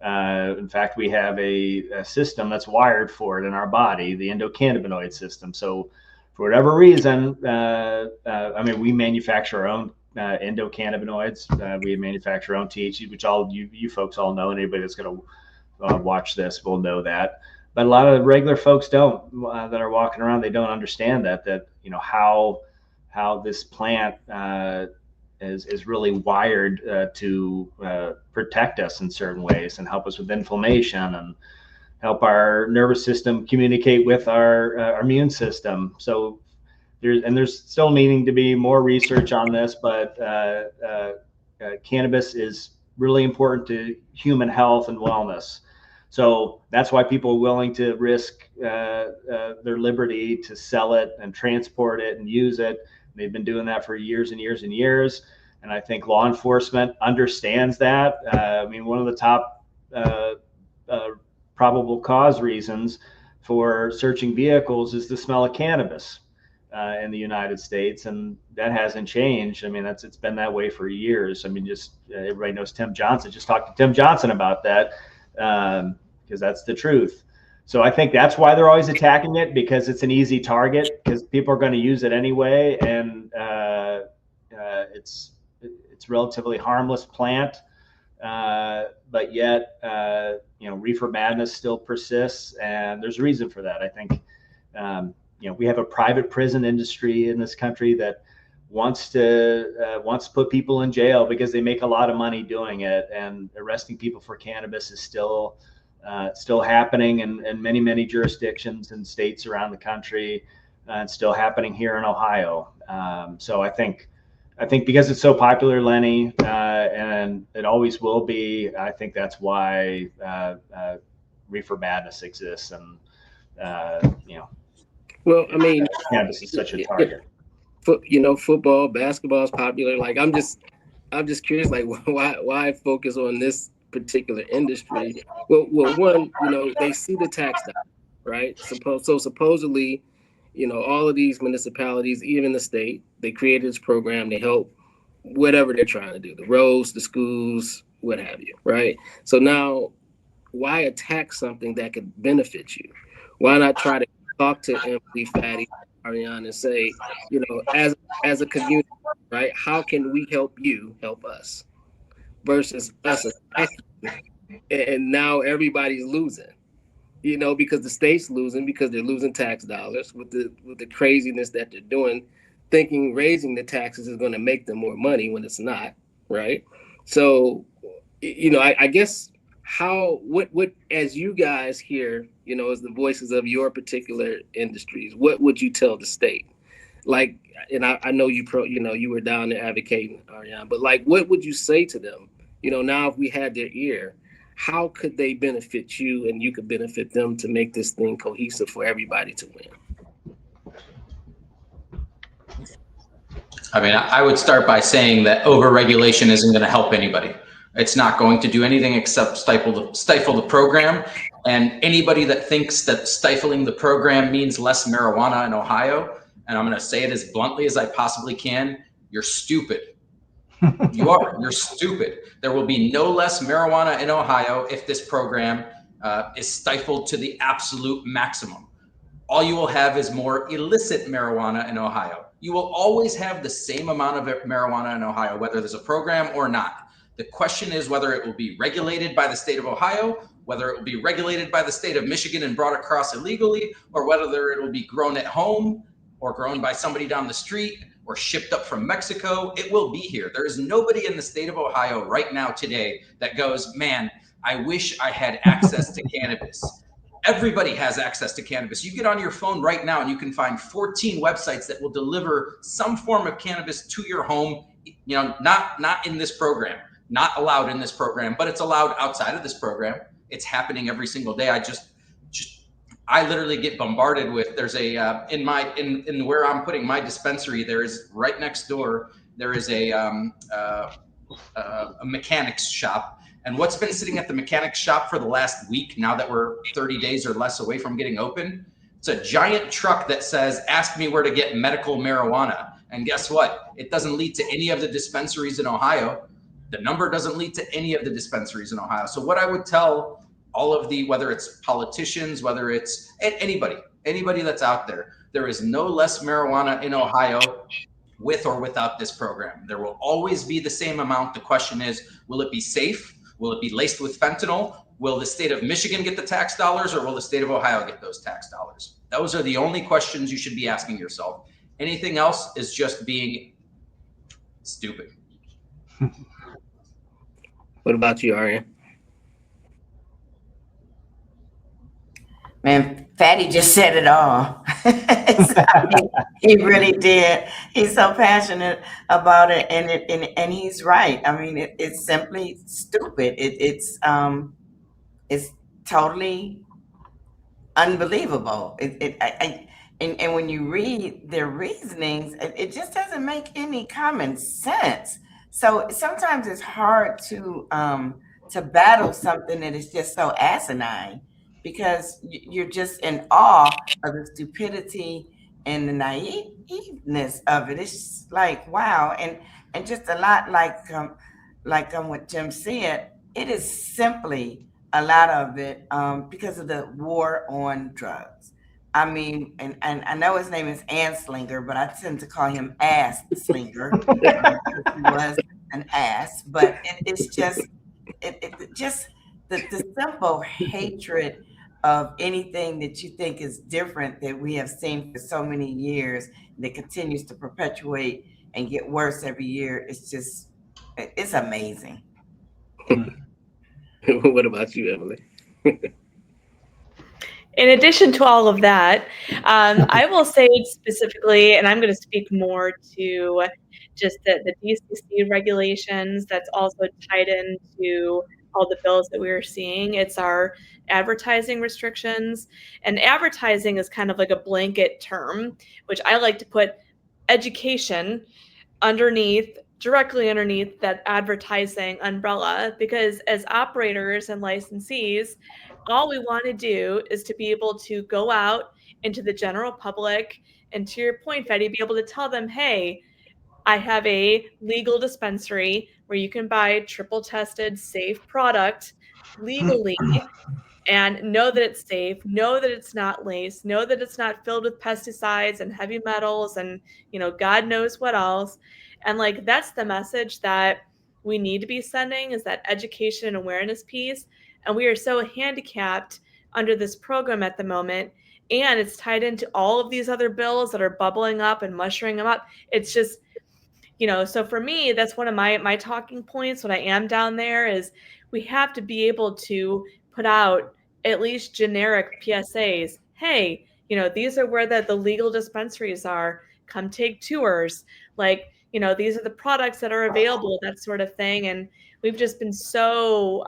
In fact, we have a system that's wired for it in our body, the endocannabinoid system. So for whatever reason, we manufacture our own endocannabinoids. We manufacture our own THC, which all you folks all know. Anybody that's going to watch this will know that. But a lot of regular folks don't, that are walking around. They don't understand that how this plant is really wired to protect us in certain ways and help us with inflammation and help our nervous system communicate with our immune system. So there's still needing to be more research on this, but cannabis is really important to human health and wellness. So that's why people are willing to risk their liberty to sell it and transport it and use it. They've been doing that for years and years and years. And I think law enforcement understands that. One of the top probable cause reasons for searching vehicles is the smell of cannabis in the United States. And that hasn't changed. It's been that way for years. Everybody knows Tim Johnson. Just talk to Tim Johnson about that because that's the truth. So I think that's why they're always attacking it, because it's an easy target, because people are going to use it anyway, and it's a relatively harmless plant, but yet reefer madness still persists, and there's a reason for that. I think we have a private prison industry in this country that wants to put people in jail because they make a lot of money doing it, and arresting people for cannabis is still happening in many jurisdictions and states around the country, and still happening here in Ohio. So I think because it's so popular, Lenny, and it always will be, I think that's why reefer madness exists, and Well, I mean, cannabis is such a target. Football, basketball is popular. Like, I'm just curious, like, why focus on this particular industry? Well, one, they see the tax dollar, right? Supposedly, all of these municipalities, even the state, they created this program to help whatever they're trying to do, the roads, the schools, what have you, right? So now, why attack something that could benefit you? Why not try to talk to Emily, Fatty, Ariane, and say, as a community, right? How can we help you help us versus us attacking? And now everybody's losing, because the state's losing because they're losing tax dollars with the craziness that they're doing, thinking raising the taxes is going to make them more money when it's not, right? So, I guess what as you guys here, as the voices of your particular industries, what would you tell the state? Like, and I know you were down there advocating, Ariane, but like, what would you say to them? Now if we had their ear, how could they benefit you and you could benefit them to make this thing cohesive for everybody to win? I mean, I would start by saying that overregulation isn't going to help anybody. It's not going to do anything except stifle the program. And anybody that thinks that stifling the program means less marijuana in Ohio, and I'm going to say it as bluntly as I possibly can, you're stupid. You're stupid. There will be no less marijuana in Ohio if this program is stifled to the absolute maximum. All you will have is more illicit marijuana in Ohio. You will always have the same amount of marijuana in Ohio, whether there's a program or not. The question is whether it will be regulated by the state of Ohio, whether it will be regulated by the state of Michigan and brought across illegally, or whether it will be grown at home or grown by somebody down the street or shipped up from Mexico. It will be here. There is nobody in the state of Ohio right now today that goes, man, I wish I had access to cannabis. Everybody has access to cannabis. You get on your phone right now and you can find 14 websites that will deliver some form of cannabis to your home, not in this program, not allowed in this program, but it's allowed outside of this program. It's happening every single day. I literally get bombarded with, there's a, in where I'm putting my dispensary, there is right next door, there is a mechanics shop. And what's been sitting at the mechanics shop for the last week, now that we're 30 days or less away from getting open? It's a giant truck that says, ask me where to get medical marijuana. And guess what? It doesn't lead to any of the dispensaries in Ohio. The number doesn't lead to any of the dispensaries in Ohio. So what I would tell all of whether it's politicians, whether it's anybody that's out there is no less marijuana in Ohio with or without this program. There will always be the same amount. The question is, will it be safe? Will it be laced with fentanyl? Will the state of Michigan get the tax dollars, or will the state of Ohio get those tax dollars? Those are the only questions you should be asking yourself. Anything else is just being stupid. What about you, Ariane? Man, Fatty just said it all. He really did. He's so passionate about it, and he's right. I mean, it's simply stupid. It's totally unbelievable. And when you read their reasonings, it just doesn't make any common sense. So sometimes it's hard to battle something that is just so asinine, because you're just in awe of the stupidity and the naiveness of it. It's just like, wow. And just a lot like what Jim said, it is simply a lot of it because of the war on drugs. I mean, and I know his name is Anslinger, but I tend to call him Ass Slinger. He was an ass, but it's just the simple hatred of anything that you think is different that we have seen for so many years that continues to perpetuate and get worse every year. It's amazing. What about you, Emily? In addition to all of that, I will say specifically, and I'm going to speak more to just the DCC regulations that's also tied into all the bills that we were seeing. It's our advertising restrictions. And advertising is kind of like a blanket term, which I like to put education directly underneath that advertising umbrella, because as operators and licensees, all we want to do is to be able to go out into the general public, and to your point, Fetty, be able to tell them, hey, I have a legal dispensary where you can buy triple tested, safe product legally, and know that it's safe, know that it's not laced, know that it's not filled with pesticides and heavy metals and, God knows what else. And like, that's the message that we need to be sending, is that education and awareness piece. And we are so handicapped under this program at the moment. And it's tied into all of these other bills that are bubbling up and mushering them up. It's just, so for me, that's one of my talking points when I am down there, is we have to be able to put out at least generic PSAs. Hey, these are where the legal dispensaries are. Come take tours. Like, these are the products that are available, that sort of thing. And we've just been so,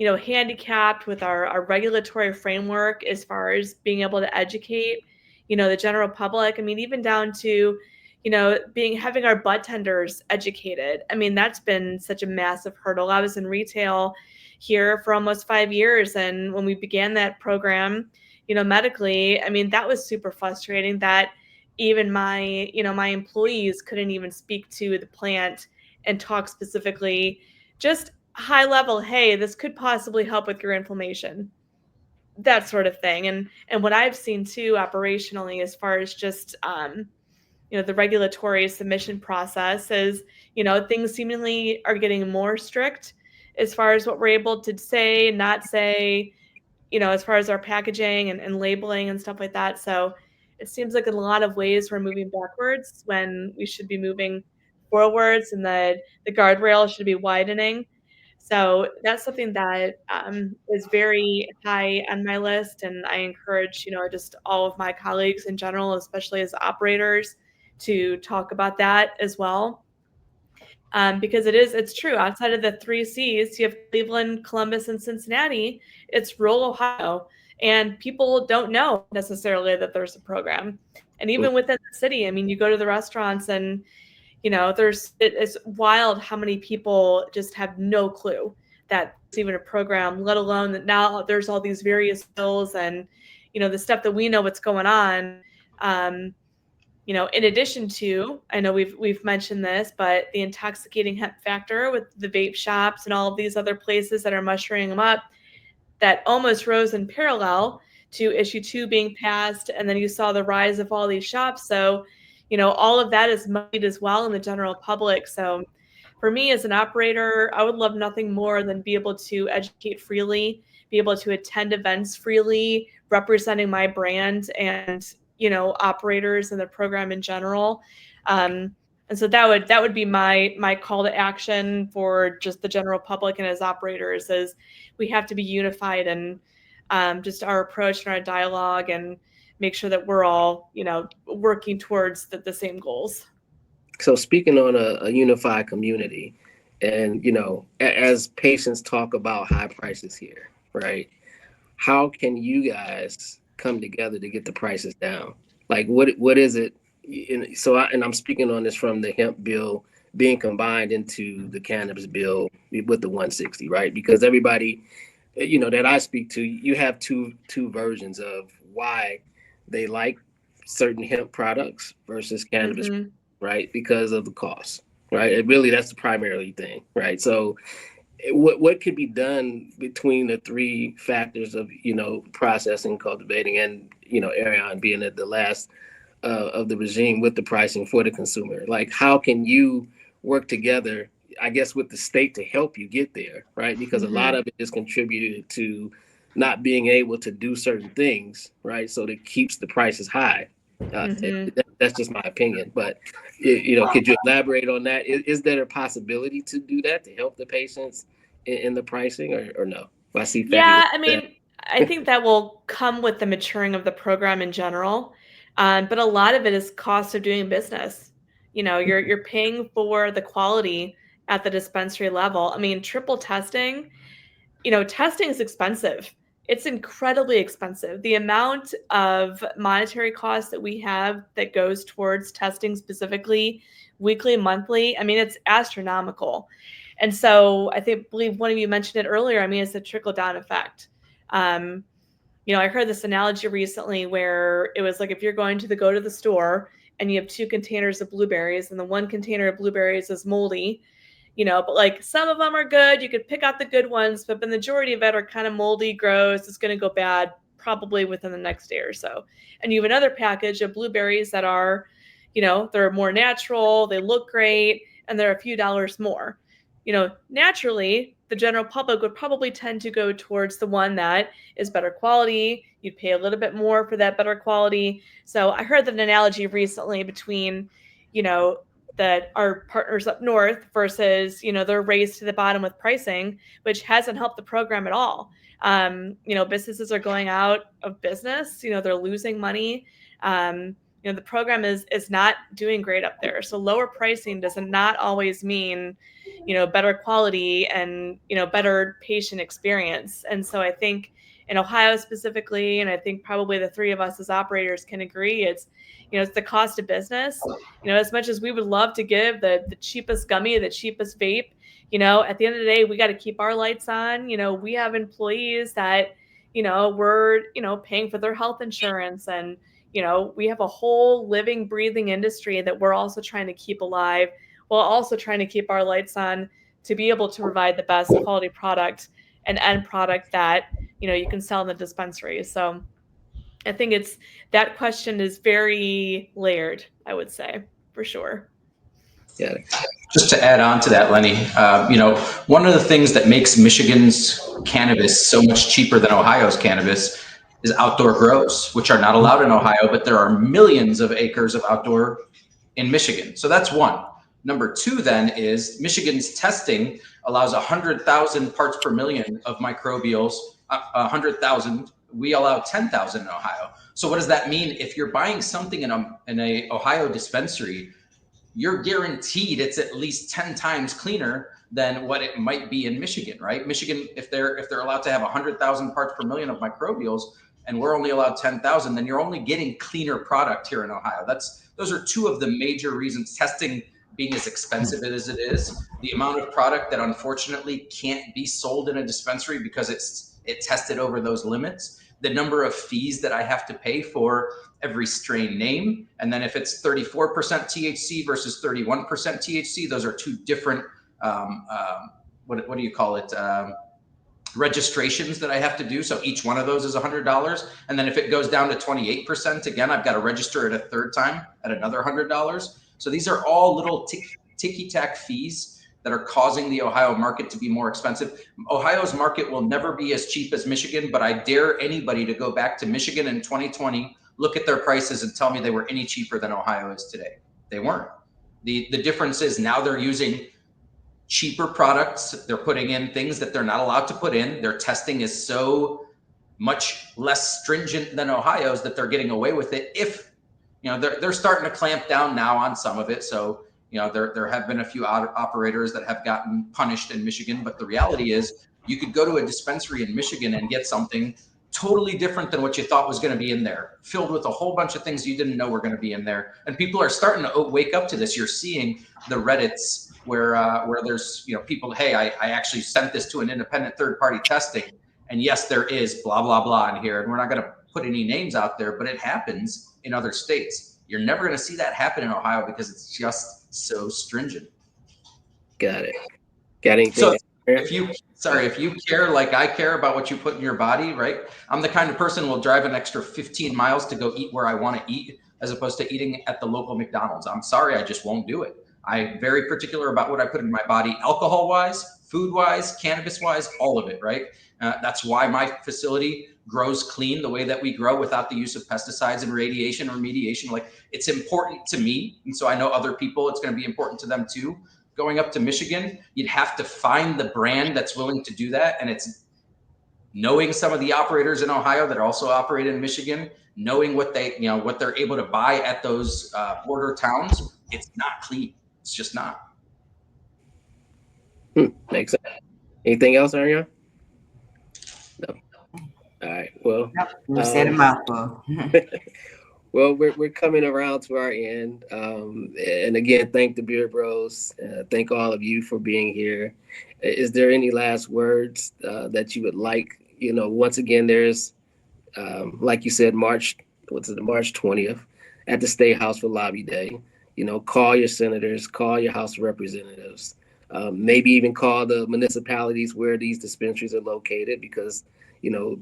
handicapped with our regulatory framework as far as being able to educate, the general public. I mean, even down to, having our bud tenders educated. I mean, that's been such a massive hurdle. I was in retail here for almost 5 years. And when we began that program, medically, I mean, that was super frustrating that even my employees couldn't even speak to the plant and talk specifically, just high level, hey, this could possibly help with your inflammation, that sort of thing. And what I've seen too operationally, as far as just, the regulatory submission process is, things seemingly are getting more strict as far as what we're able to say, not say, as far as our packaging and labeling and stuff like that. So it seems like in a lot of ways we're moving backwards when we should be moving forwards, and the guardrail should be widening. So that's something that is very high on my list. And I encourage, just all of my colleagues in general, especially as operators, to talk about that as well. Because it's true. Outside of the 3 C's, you have Cleveland, Columbus, and Cincinnati. It's rural Ohio, and people don't know necessarily that there's a program. And even within the city, I mean, you go to the restaurants and, it's wild how many people just have no clue that it's even a program, let alone that now there's all these various bills and, the stuff that we know what's going on. In addition to, I know we've mentioned this, but the intoxicating hemp factor with the vape shops and all of these other places that are mushrooming them up, that almost rose in parallel to issue 2 being passed. And then you saw the rise of all these shops. So, all of that is muddied as well in the general public. So for me as an operator, I would love nothing more than be able to educate freely, be able to attend events freely, representing my brand and, operators and the program in general. And so that would be my call to action for just the general public and as operators, is we have to be unified and just our approach and our dialogue, and make sure that we're all, working towards the same goals. So speaking on a unified community, and as patients talk about high prices here, right? How can you guys come together to get the prices down? Like what is it? And I'm speaking on this from the hemp bill being combined into the cannabis bill with the 160, right? Because everybody, that I speak to, you have two versions of why they like certain hemp products versus cannabis, right? Because of the cost, right? That's the primary thing, right? So what could be done between the 3 factors of, processing, cultivating, and, Arion being at the last of the regime with the pricing for the consumer? Like, how can you work together, I guess, with the state to help you get there, right? Because a lot of it is contributed to not being able to do certain things, right? So that keeps the prices high. That's just my opinion. But, could you elaborate on that? Is there a possibility to do that to help the patients in the pricing, or no? I see. Yeah, I mean, I think that will come with the maturing of the program in general. But a lot of it is cost of doing business. You're paying for the quality at the dispensary level. I mean, triple testing, testing is expensive. It's incredibly expensive. The amount of monetary costs that we have that goes towards testing specifically, weekly, monthly, I mean, it's astronomical. And so I believe one of you mentioned it earlier. I mean, it's a trickle down effect. I heard this analogy recently where it was like if you're going to go to the store and you have 2 containers of blueberries and the one container of blueberries is moldy, but like some of them are good. You could pick out the good ones, but the majority of it are kind of moldy, gross. It's going to go bad probably within the next day or so. And you have another package of blueberries that are, they're more natural, they look great, and they're a few dollars more. Naturally, the general public would probably tend to go towards the one that is better quality. You'd pay a little bit more for that better quality. So I heard that analogy recently between, that our partners up north versus, their race to the bottom with pricing, which hasn't helped the program at all. Businesses are going out of business. They're losing money. The program is not doing great up there. So lower pricing does not always mean, better quality and, better patient experience. And so I think in Ohio specifically, and I think probably the 3 of us as operators can agree, it's the cost of business. As much as we would love to give the cheapest gummy, the cheapest vape, at the end of the day, we got to keep our lights on. We have employees that, we're, paying for their health insurance, and, we have a whole living, breathing industry that we're also trying to keep alive while also trying to keep our lights on to be able to provide the best quality product and end product that, you can sell in the dispensary. So I think that question is very layered, I would say, for sure. Yeah. Just to add on to that, Lenny, one of the things that makes Michigan's cannabis so much cheaper than Ohio's cannabis is outdoor grows, which are not allowed in Ohio, but there are millions of acres of outdoor in Michigan. So that's one. Number 2 then is Michigan's testing allows 100,000 parts per million of microbials, 100,000. We allow 10,000 in Ohio. So what does that mean? If you're buying something in a Ohio dispensary, you're guaranteed it's at least 10 times cleaner than what it might be in Michigan, right? Michigan, if they're allowed to have 100,000 parts per million of microbials, and we're only allowed 10,000, then you're only getting cleaner product here in Ohio. Those are 2 of the major reasons testing being as expensive as it is. The amount of product that unfortunately can't be sold in a dispensary because it tested over those limits. The number of fees that I have to pay for every strain name. And then if it's 34% THC versus 31% THC, those are 2 different, what do you call it? Registrations that I have to do. So each one of those is $100. And then if it goes down to 28%, again, I've got to register it a 3rd time at another $100. So these are all little ticky-tack fees that are causing the Ohio market to be more expensive. Ohio's market will never be as cheap as Michigan, but I dare anybody to go back to Michigan in 2020, look at their prices and tell me they were any cheaper than Ohio is today. They weren't. The difference is now they're using cheaper products. They're putting in things that they're not allowed to put in. Their testing is so much less stringent than Ohio's that they're getting away with it. If they're starting to clamp down now on some of it. So there have been a few operators that have gotten punished in Michigan, but the reality is you could go to a dispensary in Michigan and get something totally different than what you thought was going to be in there, filled with a whole bunch of things you didn't know were going to be in there. And people are starting to wake up to this. You're seeing the Reddits where there's people, hey, I actually sent this to an independent third-party testing, and yes, there is blah blah blah in here, and we're not going to put any names out there, but it happens in other states. You're never going to see that happen in Ohio because it's just so stringent. Got it. Got anything? So if you care like I care about what you put in your body, right? I'm the kind of person who will drive an extra 15 miles to go eat where I want to eat as opposed to eating at the local McDonald's. I'm sorry, I just won't do it. I'm very particular about what I put in my body, alcohol-wise, food-wise, cannabis-wise, all of it, right? That's why my facility grows clean the way that we grow without the use of pesticides and radiation or remediation. Like, it's important to me. And so I know other people, it's going to be important to them too. Going up to Michigan, you'd have to find the brand that's willing to do that. And it's knowing some of the operators in Ohio that also operate in Michigan, knowing what they're able to buy at those border towns. It's not clean. It's just not. Makes sense. Anything else, Ariane? All right. Well, Yep, you said a mouthful. well, we're coming around to our end. And again, thank the Beard Bros. Thank all of you for being here. Is there any last words that you would like? You know, once again, there's, like you said, March 20th at the State House for Lobby Day. You know, call your senators, call your House of Representatives, maybe even call the municipalities where these dispensaries are located, because, you know,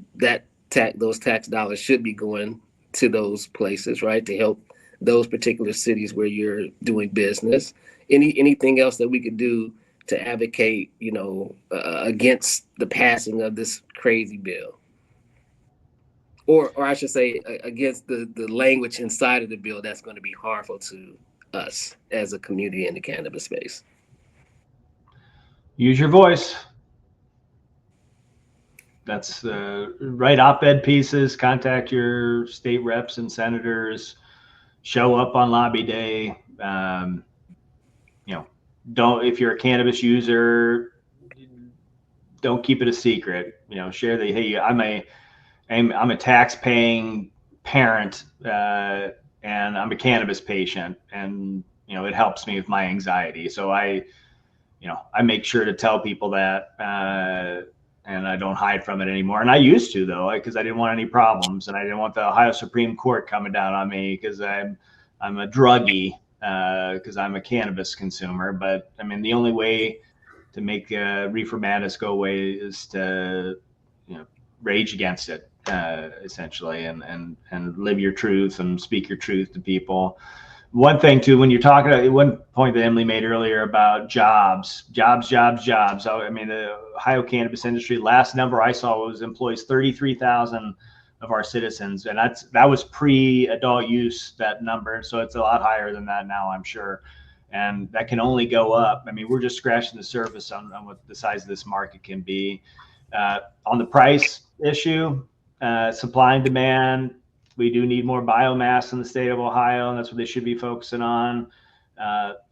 those tax dollars should be going to those places, right, to help those particular cities where you're doing business. Anything else that we could do to advocate, you know, against the passing of this crazy bill, or I should say, against the language inside of the bill that's going to be harmful to us as a community in the cannabis space. Use your voice. That's write op-ed pieces, contact your state reps and senators, show up on lobby day. You know, if you're a cannabis user, don't keep it a secret. You know, share hey, I'm a tax-paying parent, and I'm a cannabis patient, and, you know, it helps me with my anxiety. So I make sure to tell people that, and I don't hide from it anymore. And I used to, though, because I didn't want any problems, and I didn't want the Ohio Supreme Court coming down on me because I'm a druggie, because I'm a cannabis consumer. But I mean, the only way to make reefer madness go away is to, you know, rage against it, essentially, and live your truth and speak your truth to people. One thing too, when you're talking about one point that Emily made earlier about jobs. I mean, the Ohio cannabis industry, last number I saw was employs 33,000 of our citizens, and that was pre-adult use, that number. So it's a lot higher than that now, I'm sure, and that can only go up. I mean, we're just scratching the surface on what the size of this market can be. On the price issue, supply and demand, we do need more biomass in the state of Ohio, and that's what they should be focusing on.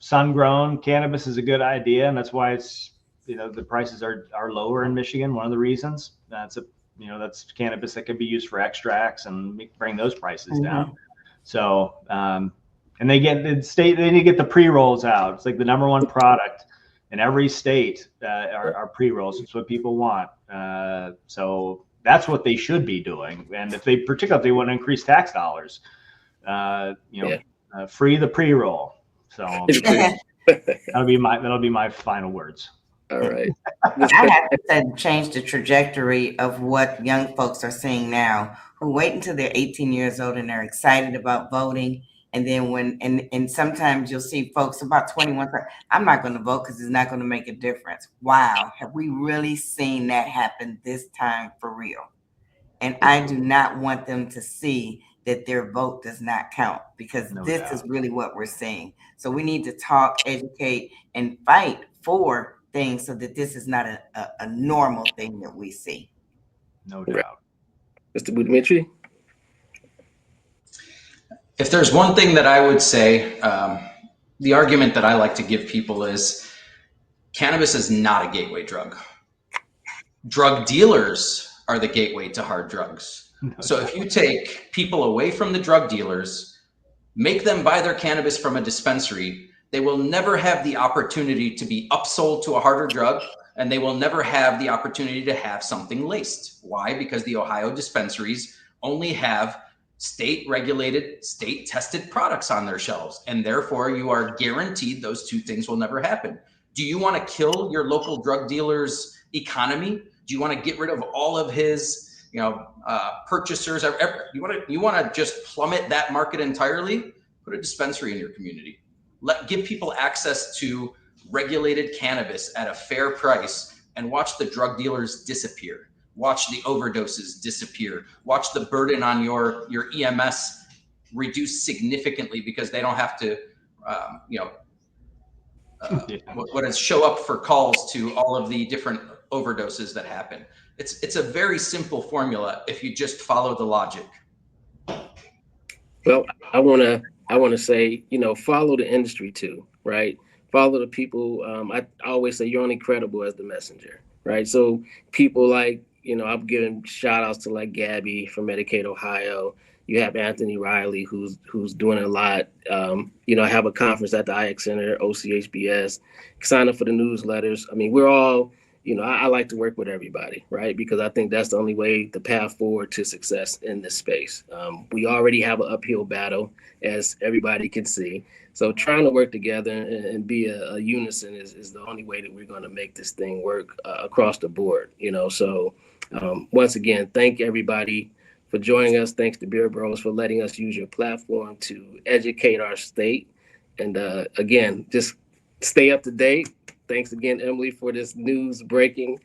Sun-grown cannabis is a good idea, and that's why it's, you know, the prices are lower in Michigan. One of the reasons that's cannabis that can be used for extracts and bring those prices down. So, and they need to get the pre-rolls out. It's like the number one product in every state are pre-rolls. It's what people want. So that's what they should be doing. And particularly if they want to increase tax dollars, free the pre-roll. So that'll be my final words. All right. I have to say, change the trajectory of what young folks are seeing now, who wait until they're 18 years old and they're excited about voting. And then and sometimes you'll see folks about 21, I'm not going to vote because it's not going to make a difference. Wow. Have we really seen that happen this time for real? And I do not want them to see that their vote does not count, because this is really what we're seeing. So we need to talk, educate, and fight for things so that this is not a normal thing that we see. No doubt. Mr. Budimitri? If there's one thing that I would say, the argument that I like to give people is cannabis is not a gateway drug. Drug dealers are the gateway to hard drugs. So if you take people away from the drug dealers, make them buy their cannabis from a dispensary, they will never have the opportunity to be upsold to a harder drug, and they will never have the opportunity to have something laced. Why? Because the Ohio dispensaries only have state-regulated, state-tested products on their shelves, and therefore you are guaranteed those two things will never happen. Do you want to kill your local drug dealer's economy? Do you want to get rid of all of his, purchasers? You want to just plummet that market entirely? Put a dispensary in your community. Give people access to regulated cannabis at a fair price, and watch the drug dealers disappear. Watch the overdoses disappear. Watch the burden on your EMS reduce significantly, because they don't have to, show up for calls to all of the different overdoses that happen. It's a very simple formula if you just follow the logic. Well, I want to say, follow the industry too, right? Follow the people. I always say you're only credible as the messenger, right? So people like, I'm giving shout outs to like Gabby from Medicaid Ohio. You have Anthony Riley, who's doing a lot. I have a conference at the IX Center, OCHBS. Sign up for the newsletters. I mean, we're all, I like to work with everybody, right? Because I think that's the only way, the path forward to success in this space. We already have an uphill battle, as everybody can see. So trying to work together and be a unison is the only way that we're going to make this thing work across the board, So once again, thank everybody for joining us. Thanks to Beard Bros for letting us use your platform to educate our state. And again, just stay up to date. Thanks again, Emily, for this news breaking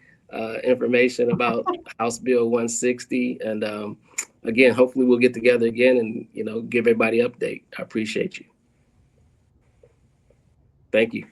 information about House Bill 160. And again, hopefully we'll get together again and, give everybody an update. I appreciate you. Thank you.